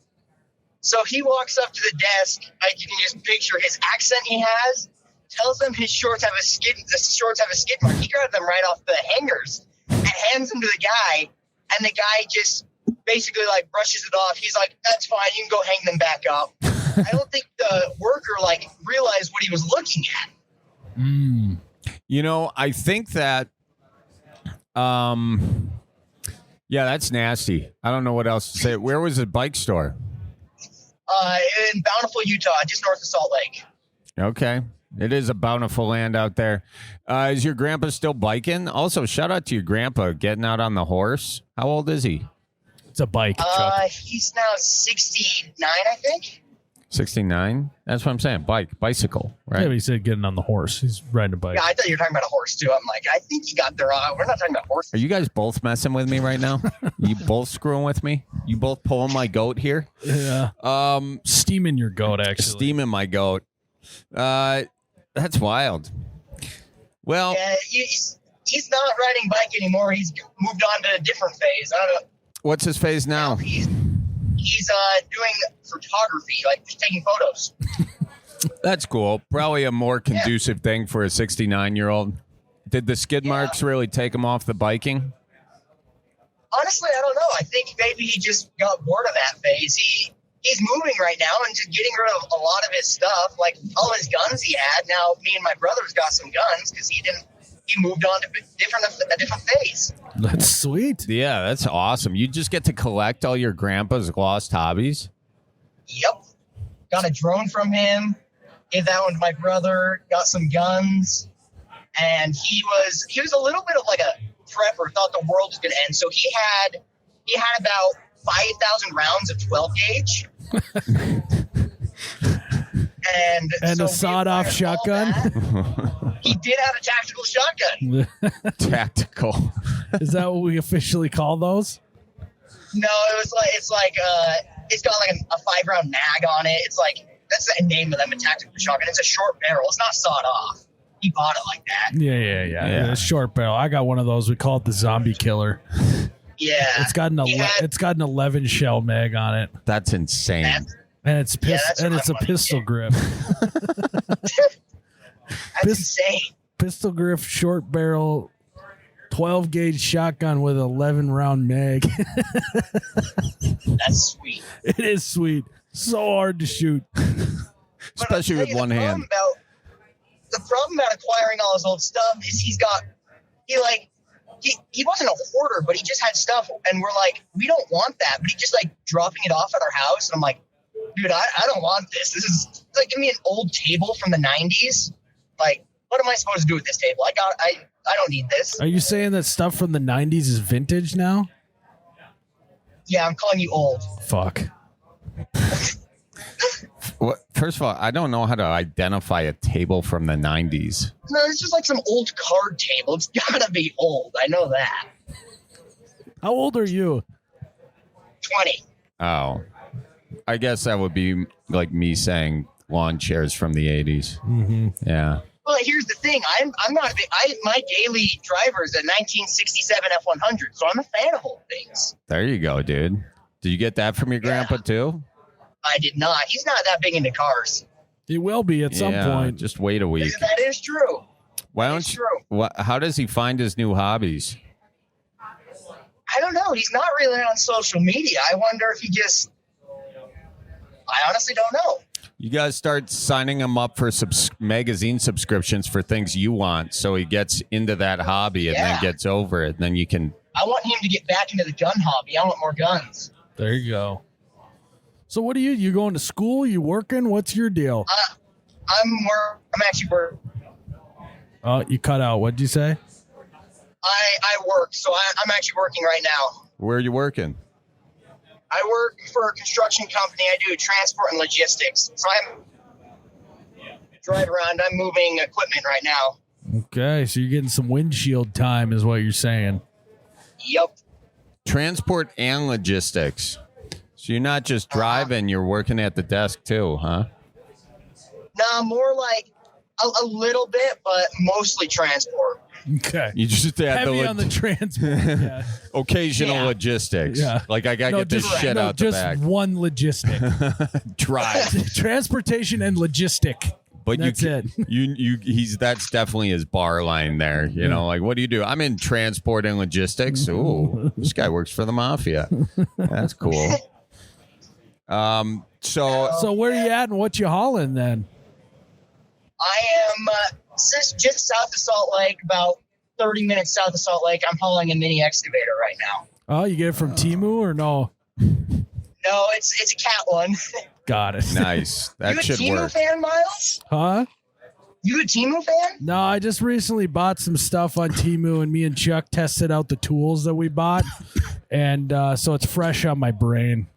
So he walks up to the desk. You can just picture his accent he has. Tells them his shorts have a skid. The shorts have a skid mark. He grabbed them right off the hangers and hands them to the guy. And the guy just basically like brushes it off. He's like, "That's fine. You can go hang them back up." I don't think the worker realized what he was looking at. You know, I think that. Yeah, that's nasty. I don't know what else to say. Where was the bike store? In Bountiful, Utah, just north of Salt Lake. Okay. It is a bountiful land out there. Is your grandpa still biking? Also, shout out to your grandpa getting out on the horse. How old is he? It's a bike, Chuck. He's now 69, I think. 69? That's what I'm saying. Bicycle, right? Yeah, but he said getting on the horse. He's riding a bike. Yeah, I thought you were talking about a horse, too. I'm like, I think you got there. We're not talking about horses. Are you guys both messing with me right now? You both screwing with me? You both pulling my goat here? Yeah. Steaming your goat, actually. Steaming my goat. That's wild. Well, Yeah, he's not riding bike anymore. He's moved on to a different phase. I don't know. what's his phase now? He's doing photography, like just taking photos. That's cool. Probably a more conducive thing for a 69-year-old. Did the skid marks really take him off the biking? Honestly, I don't know. I think maybe he just got bored of that phase. He's moving right now and just getting rid of a lot of his stuff, like all his guns he had. Now, me and my brother's got some guns because he moved on to a different phase. That's sweet. Yeah, that's awesome. You just get to collect all your grandpa's lost hobbies. Yep. Got a drone from him. Gave that one to my brother. Got some guns. And he was a little bit of like a prepper, thought the world was going to end. So he had about 5,000 rounds of 12 gauge. and a so sawed-off we fired all shotgun? that. He did have a tactical shotgun. Tactical. Is that what we officially call those? No, it's got like a 5-round mag on it. It's like, that's the name of them, a tactical shotgun. It's a short barrel. It's not sawed off. He bought it like that. Yeah. Short barrel. I got one of those. We call it the zombie killer. Yeah. It's got an 11 shell mag on it, That's insane. and it's a pistol grip. That's insane. Pistol grip, short barrel, 12 gauge shotgun with 11 round mag. That's sweet. It is sweet. So hard to shoot. Especially with one hand. The problem about acquiring all his old stuff is he's got he wasn't a hoarder, but he just had stuff, and we're like, we don't want that, but he just like dropping it off at our house, and I'm like, dude, I don't want this. This is it's like, give me an old table from the 90s. Like, what am I supposed to do with this table? I don't need this. Are you saying that stuff from the 90s is vintage now? Yeah, I'm calling you old. Fuck. Well, first of all, I don't know how to identify a table from the 90s. No, it's just like some old card table. It's gotta be old. I know that. How old are you? 20. Oh, I guess that would be like me saying lawn chairs from the 80s. Mm-hmm. Yeah. Well, here's the thing. I'm not. My daily driver is a 1967 F100, so I'm a fan of old things. There you go, dude. Did you get that from your grandpa too? I did not. He's not that big into cars. He will be at some point. Just wait a week. That is true. Why don't you? How does he find his new hobbies? I don't know. He's not really on social media. I wonder if he just. I honestly don't know. You guys start signing him up for magazine subscriptions for things you want, so he gets into that hobby and then gets over it. And then you can. I want him to get back into the gun hobby. I want more guns. There you go. So what are you? You going to school? You working? What's your deal? I'm actually working. Oh, you cut out. What'd you say? I work, so I'm actually working right now. Where are you working? I work for a construction company. I do transport and logistics. So I'm drive around. I'm moving equipment right now. Okay, so you're getting some windshield time is what you're saying. Yep. Transport and logistics. So you're not just driving, you're working at the desk too, huh? Nah, more like a little bit, but mostly transport. Okay. You just have heavy on the transport. Yeah. Occasional logistics. Yeah. Like I gotta get this shit out the back. Just one logistic. Drive. Transportation and logistic. But that's it. That's definitely his bar line there. You know, like what do you do? I'm in transport and logistics. Ooh, this guy works for the mafia. That's cool. So where are you at and what you hauling then? I am just south of Salt Lake, about 30 minutes south of Salt Lake. I'm hauling a mini excavator right now. Oh, you get it from Temu or no? No, it's a cat one. Got it. Nice. That should you a Temu work. fan, Miles? Huh? You a Temu fan? No, I just recently bought some stuff on Temu, and me and Chuck tested out the tools that we bought, and so it's fresh on my brain.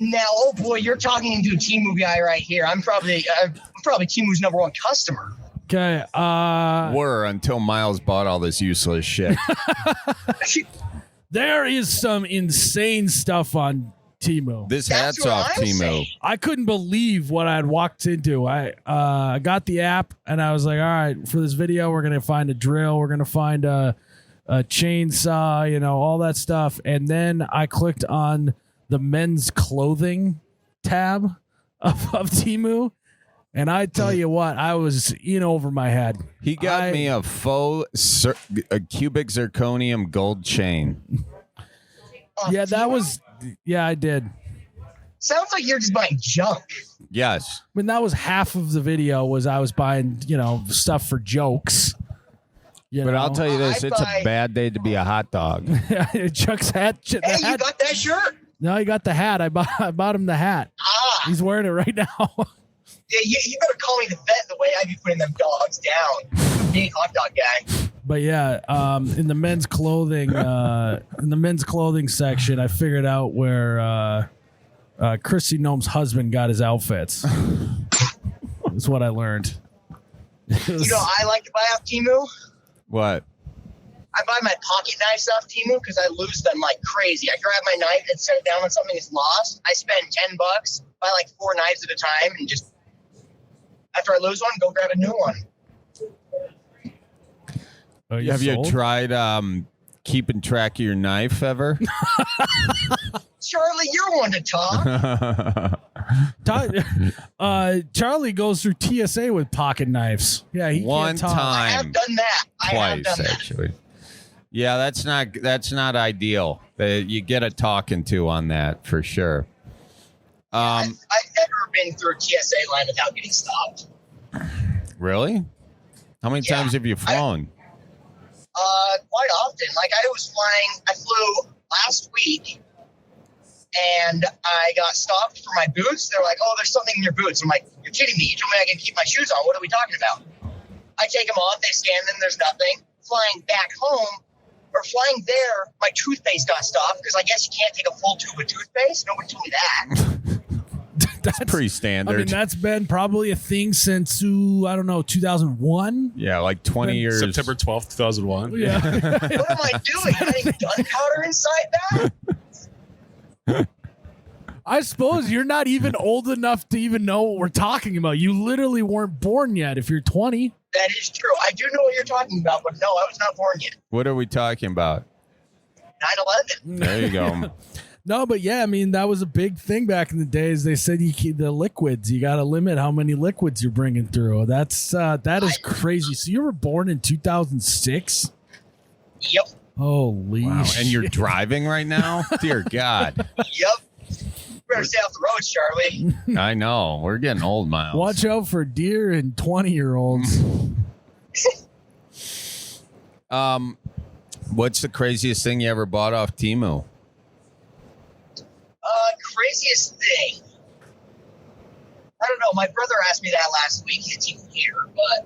Now, oh boy, you're talking to a Temu guy right here. I'm probably Temu's number one customer. Okay. Were until Miles bought all this useless shit. There is some insane stuff on Temu. This That's hat's what off I'm Temu. saying. I couldn't believe what I'd walked into. I got the app and I was like, all right, for this video, we're going to find a drill. We're going to find a chainsaw, all that stuff. And then I clicked on the men's clothing tab of Temu. And I tell you what, I was in over my head. He got me a faux a cubic zirconium gold chain. Yeah, that was... Yeah, I did. Sounds like you're just buying junk. Yes. I mean, that was half of the video was I was buying, stuff for jokes. But I'll tell you this, it's a bad day to be a hot dog. Chuck's hat. Hey, you got that shirt? No, he got the hat. I bought him the hat. He's wearing it right now. Yeah, you better call me the vet the way I be putting them dogs down. Big hot dog guy. But yeah, in the men's clothing, section, I figured out where Chrissy Gnome's husband got his outfits. That's what I learned. I like to buy off Temu. What? I buy my pocket knives off Temu because I lose them like crazy. I grab my knife and set it down when something is lost. I spend $10, buy like 4 knives at a time, and just after I lose one, go grab a new one. Have you tried keeping track of your knife ever? Charlie, you're one to talk. Charlie goes through TSA with pocket knives. Yeah, he one can't talk. time. I have done that. Twice, actually. Yeah, that's not ideal. You get a talking to on that for sure. I've never been through a TSA line without getting stopped. Really? How many times have you flown? Quite often. Like I flew last week and I got stopped for my boots. They're like, oh, there's something in your boots. I'm like, you're kidding me. You told me I can keep my shoes on. What are we talking about? I take them off. They scan them. There's nothing. Flying back home or flying there, my toothpaste got stopped because I guess you can't take a full tube of toothpaste. Nobody told me that. That's pretty standard. I mean, that's been probably a thing since, I don't know, 2001. Yeah, like 20 years. September 12th, 2001. Yeah. What am I doing? Having gunpowder inside that? I suppose you're not even old enough to even know what we're talking about. You literally weren't born yet if you're 20. That is true. I do know what you're talking about, but no, I was not born yet. What are we talking about? 9/11. There you go. No, but yeah, I mean, that was a big thing back in the days. They said you keep the liquids. You got to limit how many liquids you're bringing through. That is crazy. So you were born in 2006? Yep. Holy Wow. shit. And you're driving right now? Dear God. Yep. Better stay off the road, Charlie. I know. We're getting old, Miles. Watch out for deer and 20-year-olds. What's the craziest thing you ever bought off Temu? Craziest thing. I don't know. My brother asked me that last week. It's even here, but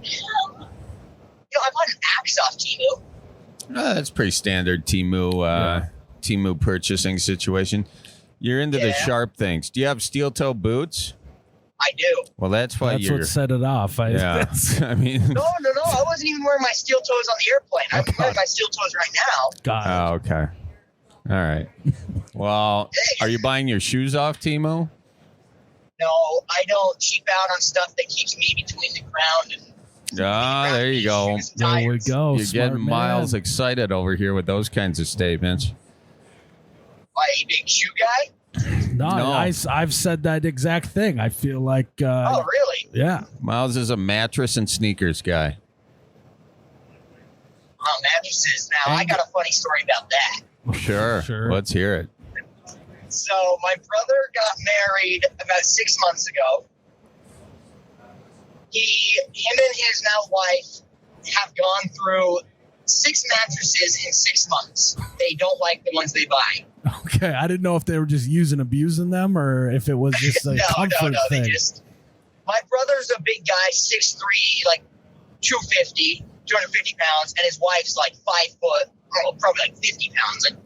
I bought an axe off Temu. That's pretty standard Temu purchasing situation. You're into the sharp things. Do you have steel toe boots? I do. Well, that's why That's you're. what set it off. Yeah. I mean. No. I wasn't even wearing my steel toes on the airplane. I'm wearing my steel toes right now. God. Oh, okay. All right. Well, are you buying your shoes off Temu? No, I don't cheap out on stuff that keeps me between the ground and. There you go. There we go. You're Smart getting man. Miles excited over here with those kinds of statements. Why, a big shoe guy? No, No. I've said that exact thing. I feel like. Oh, really? Yeah. Miles is a mattress and sneakers guy. Oh, mattresses. Now, I got a funny story about that. Sure. Let's hear it. So, my brother got married about 6 months ago. Him and his now wife have gone through 6 mattresses in 6 months. They don't like the ones they buy. Okay. I didn't know if they were just abusing them, or if it was just a comfort thing. My brother's a big guy, 6'3", like 250 pounds, and his wife's like 5 foot, probably like 50 pounds. Like,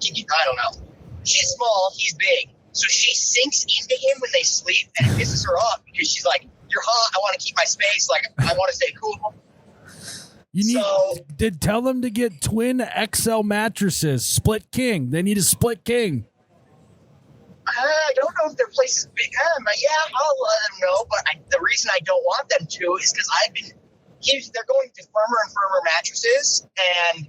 I don't know. She's small, he's big. So she sinks into him when they sleep, and it pisses her off because she's like, you're hot, I want to keep my space, like, I want to stay cool. Did tell them to get twin XL mattresses, split king. They need a split king. I don't know if their place is big. I'll let them know, but the reason I don't want them to is because they're going to firmer and firmer mattresses, and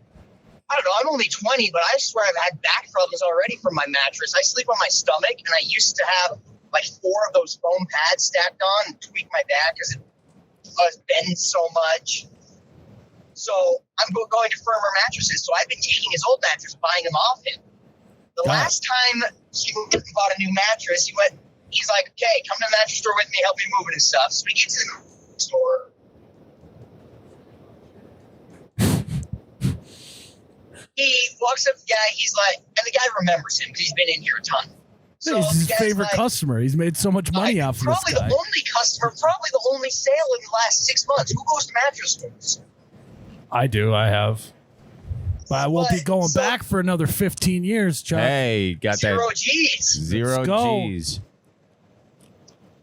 I don't know, I'm only 20, but I swear I've had back problems already from my mattress. I sleep on my stomach, and I used to have like 4 of those foam pads stacked on and tweak my back because I was bending so much. So I'm going to firmer mattresses. So I've been taking his old mattress, buying them off him. The last time he went and bought a new mattress, he's like, okay, come to the mattress store with me, help me move it and stuff. So we get to the store. He walks up to the guy, he's like, and the guy remembers him because he's been in here a ton. So He's his the guy's favorite like, customer. He's made so much money off of this Probably guy. the only customer, probably the only sale in the last 6 months. Who goes to mattress stores? I do. I have. But I won't be going back for another 15 years, Chuck. Hey, got that. Zero G's. Zero Let's go. G's.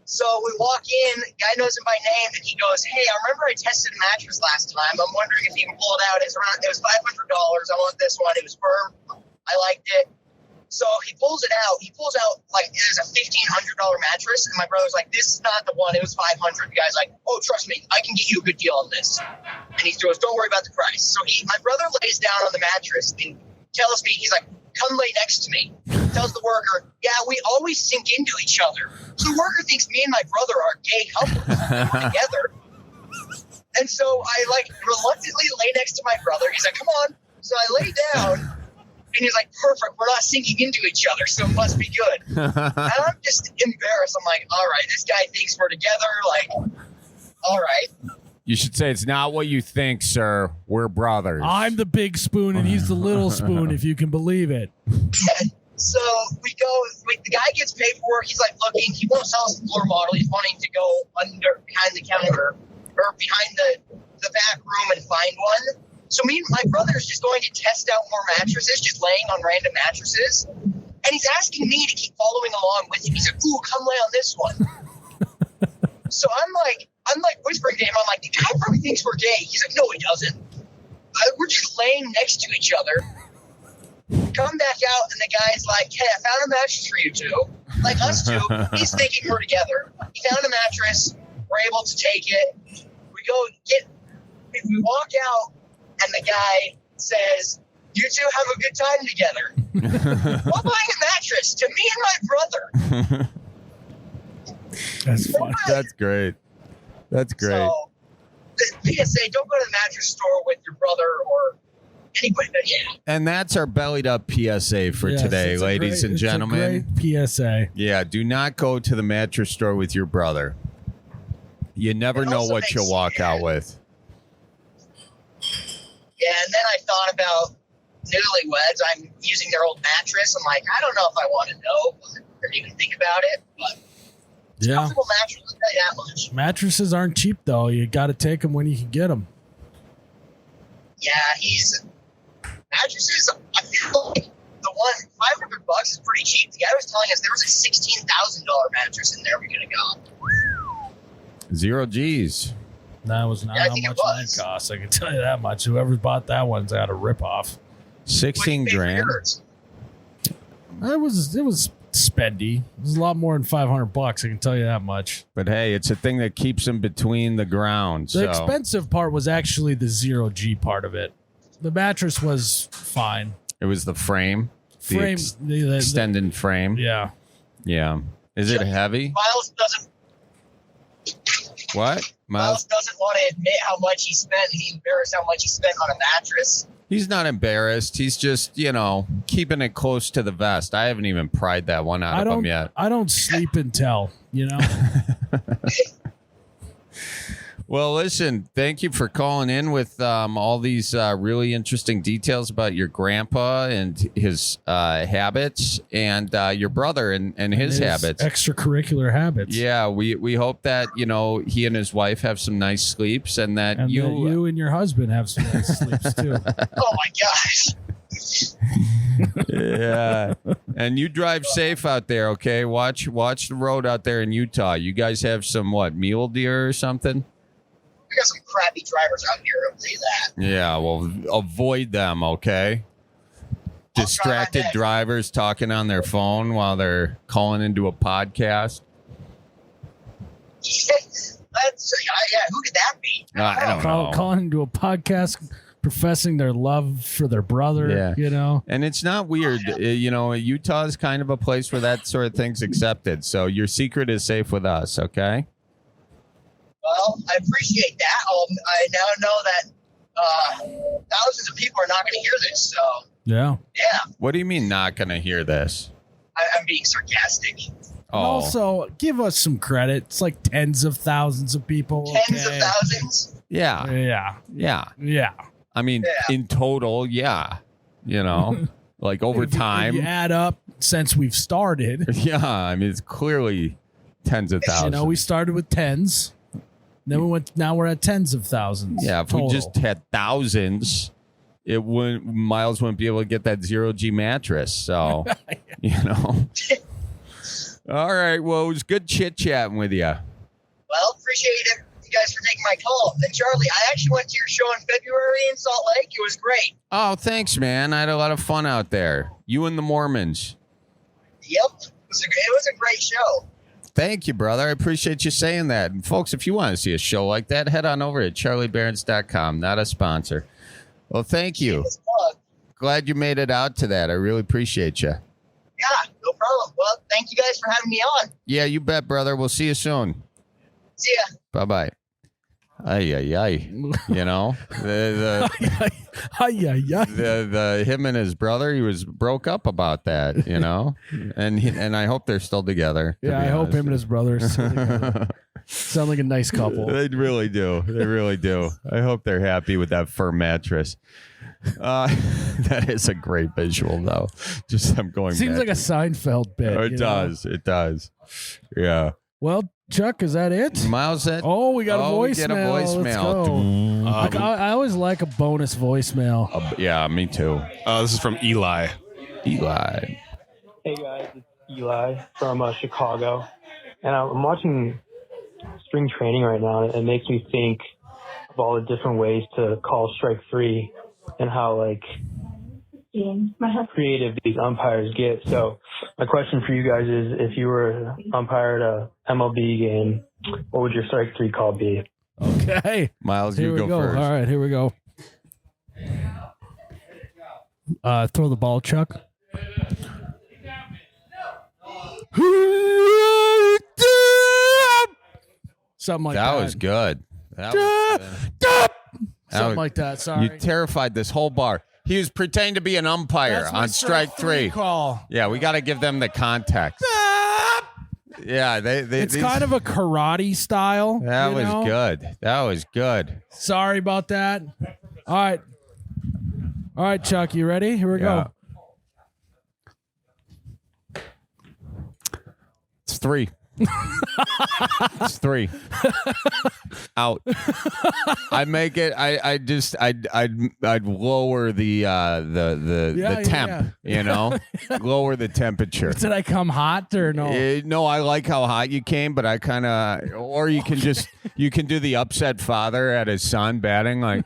So we walk in, guy knows him by name, and he goes, hey, I remember I tested a mattress last time. I'm wondering if you can pull it out. It was $500. I want this one. It was firm. I liked it. So he pulls it out. He pulls out, like, it is a $1,500 mattress. And my brother's like, this is not the one. It was $500. The guy's like, oh, trust me, I can get you a good deal on this. And he goes, don't worry about the price. So my brother lays down on the mattress and tells me, he's like, come lay next to me. Tells the worker, yeah, we always sink into each other. So the worker thinks me and my brother are gay couples. We're together. And so I, like, reluctantly lay next to my brother. He's like, come on. So I lay down. And he's like, perfect, we're not sinking into each other, so it must be good. And I'm just embarrassed. I'm like, all right, this guy thinks we're together. Like, all right. You should say it's not what you think, sir. We're brothers. I'm the big spoon and he's the little spoon, if you can believe it. So the guy gets paperwork. He's like looking. He won't sell us the floor model. He's wanting to go behind the counter or behind the back room and find one. So my brother's just going to test out more mattresses, just laying on random mattresses. And he's asking me to keep following along with him. He's like, ooh, come lay on this one. So I'm like whispering to him, I'm like, the guy probably thinks we're gay. He's like, no, he doesn't. We're just laying next to each other. Come back out, and the guy's like, hey, I found a mattress for you two. Like us two. He's thinking we're together. He found a mattress. We're able to take it. We walk out, and the guy says, you two have a good time together. We're buying a mattress to me and my brother. That's fun. That's great. That's great. So, the PSA, don't go to the mattress store with your brother or anybody. Yeah. And that's our bellied up PSA for Yes, today, it's a ladies great- and gentlemen. It's a great PSA. Yeah, do not go to the mattress store with your brother. You never It know also what you'll makes- walk out with. Yeah, and then I thought about newlyweds. I'm using their old mattress. I'm like, I don't know if I want to know, but I didn't even think about it. But it's a Yeah. comfortable mattress. I'll tell you that much. Mattresses aren't cheap, though. You got to take them when you can get them. Yeah, mattresses. I feel like the one $500 is pretty cheap. The guy was telling us there was a $16,000 mattress in there we could have got. 0 G's. That was not Yeah, I how think it much was. that cost. I can tell you that much. Whoever bought that one's out of ripoff. 16 What do you pay for grand. yours? It was spendy. It was a lot more than $500. I can tell you that much. But hey, it's a thing that keeps them between the ground. The So expensive part was actually the 0 G part of it. The mattress was fine. it was the frame. The Frame, the extended frame. yeah. Yeah. Is it heavy? Miles doesn't. What? Miles doesn't want to admit how much he spent. He's embarrassed how much he spent on a mattress. He's not embarrassed. He's just, keeping it close to the vest. I haven't even pried that one out of him yet. I don't sleep and tell, Well, listen, thank you for calling in with all these really interesting details about your grandpa and his habits and your brother and his habits. Extracurricular habits. Yeah, we hope that, he and his wife have some nice sleeps and that And you and your husband have some nice sleeps too. Oh my gosh. Yeah. And you drive safe out there, okay? Watch the road out there in Utah. You guys have some mule deer or something? We got some crappy drivers out here, I'll tell you that. Yeah, well, avoid them, okay? I'll try my Distracted best. drivers talking on their phone while they're calling into a podcast. Who could that be? I don't know. Calling into a podcast, professing their love for their brother. Yeah. And it's not weird. Utah is kind of a place where that sort of thing's accepted. So your secret is safe with us, okay? Well, I appreciate that. I now know that thousands of people are not going to hear this. So, Yeah. yeah, What do you mean not going to hear this? I'm being sarcastic. Oh, And also, give us some credit. It's like tens of thousands of people. Tens of okay? thousands. yeah. Yeah. Yeah. Yeah. I mean, Yeah. in total, yeah. Like over If time. you add up since we've started. Yeah. I mean, it's clearly tens of thousands. We started with tens. Then now we're at tens of thousands. Yeah, if total. we just had thousands, Miles wouldn't be able to get that 0 G mattress. So, All right. Well, it was good chit chatting with you. Well, appreciate you guys for taking my call. And Charlie, I actually went to your show in February in Salt Lake. It was great. Oh, thanks, man. I had a lot of fun out there. You and the Mormons. Yep, it was a great show. Thank you, brother. I appreciate you saying that. And folks, if you want to see a show like that, head on over to charliebarons.com. Not a sponsor. Well, thank you. Shameless plug. Glad you made it out to that. I really appreciate you. Yeah, no problem. Well, thank you guys for having me on. Yeah, you bet, brother. We'll see you soon. See ya. Bye-bye. Ay, ay, ay. The him and his brother, he was broke up about that, and I hope they're still together. to Yeah, be I hope honest. him and his brother are still together. Sound like a nice couple. They really do. They really do. I hope they're happy with that firm mattress. That is a great visual, though. Just I'm going. Seems like a Seinfeld bit. It does. It does. Yeah. Well, Chuck, is that it? Miles, that. Oh, we got a voicemail. We get a voicemail. Let's go. I always like a bonus voicemail. Yeah, me too. This is from Eli. Eli. Hey guys, it's Eli from Chicago, and I'm watching spring training right now, and it makes me think of all the different ways to call strike three and how creative these umpires get. So my question for you guys is, if you were umpire at a MLB game, what would your strike three call be? Okay. Miles, Here you we go go. first. All right, here we go. Throw the ball, Chuck. Something like that. That was good. That was good. Something like that. Sorry. You terrified this whole bar. He was pretending to be an umpire That's my on strike three. call. Yeah, we got to give them the context. Yeah, It's kind of a karate style. That you was know? good. That was good. Sorry about that. All right, Chuck, you ready? Here we Yeah. go. It's 3. It's 3. Out. I make it. I'd lower the temp. Yeah. You know, lower the temperature. Did I come hot or no? No, I like how hot you came, but I kind of, or you can just, you can do the upset father at his son batting like.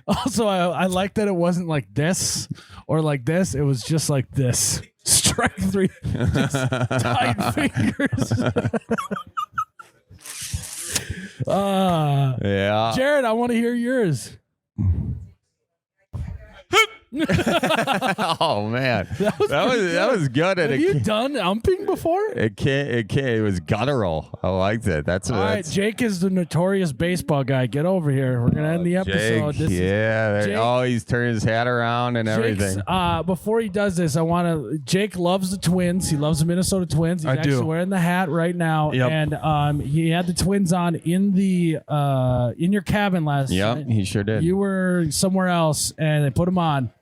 Also, I like that it wasn't like this or like this. It was just like this. Strike three. Just tight fingers. Yeah. Jared, I want to hear yours. Oh man, that was good. Have you done umping before? It was guttural. I liked it. All right, Jake is the notorious baseball guy. Get over here. We're gonna end the episode. Jake, he's turning his hat around and everything. Before he does this, Jake loves the Twins. He loves the Minnesota Twins. He's actually wearing the hat right now. Yep. And he had the Twins on in your cabin last night. Yep, he sure did. You were somewhere else, and they put him on.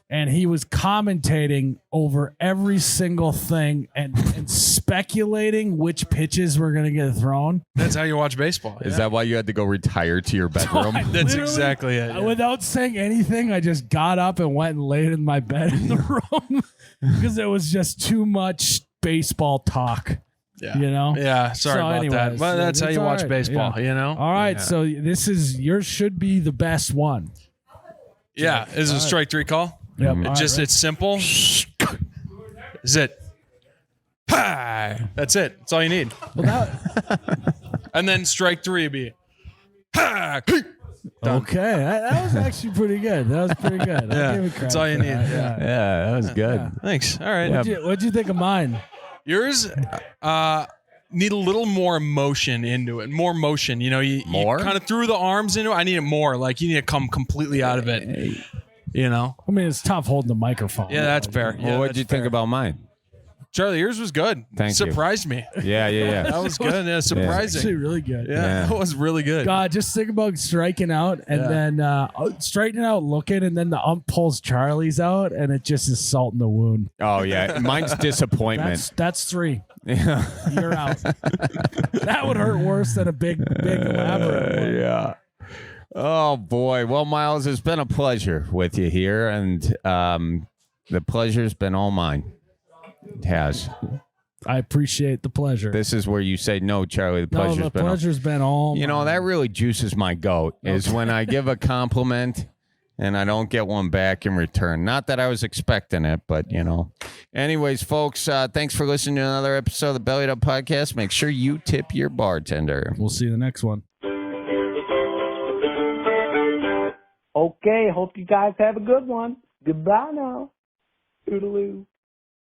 And he was commentating over every single thing and speculating which pitches were going to get thrown. That's how you watch baseball. Is that why you had to go retire to your bedroom? That's exactly it. Yeah. Without saying anything, I just got up and went and laid in my bed in the room because it was just too much baseball talk. Yeah. You know? Yeah. Sorry about that. anyways, But that's how it's you all watch right. baseball, Yeah. you know? All right. So yours should be the best one. Yeah. Is it a strike three call? Yep. Mm. All right, It's simple. Is it? Hi. That's it. That's all you need. Well, And then strike three would be. Hi. okay. That was actually pretty good. That was pretty good. Yeah, I'll give it credit that's all you for need. that. Yeah. Yeah, that was good. Yeah. Thanks. All right. What'd you think of mine? Yours need a little more emotion into it. More motion. You know, you kind of threw the arms into it. I need it more. Like you need to come completely out of it. You know? I mean, it's tough holding the microphone. Yeah, that's fair. Yeah, Well, what'd you think about mine? Charlie, yours was good. Thank you. Surprised me. Yeah. That was good. Yeah, Actually, surprising. really good. Yeah, that was really good. God, just think about striking out and then straightening out, looking, and then the ump pulls Charlie's out, and it just is salt in the wound. Oh yeah, mine's disappointment. That's 3. Yeah. You're out. That would hurt worse than a big elaborate one. Yeah. Oh boy. Well, Miles, it's been a pleasure with you here, and the pleasure's been all mine. It has. I appreciate the pleasure. This is where you say no, Charlie. The pleasure's been all. You know, that really juices my goat is when I give a compliment and I don't get one back in return. Not that I was expecting it, but you know. Anyways, folks, thanks for listening to another episode of the Bellied Up Podcast. Make sure you tip your bartender. We'll see you the next one. Okay, hope you guys have a good one. Goodbye now. Toodaloo.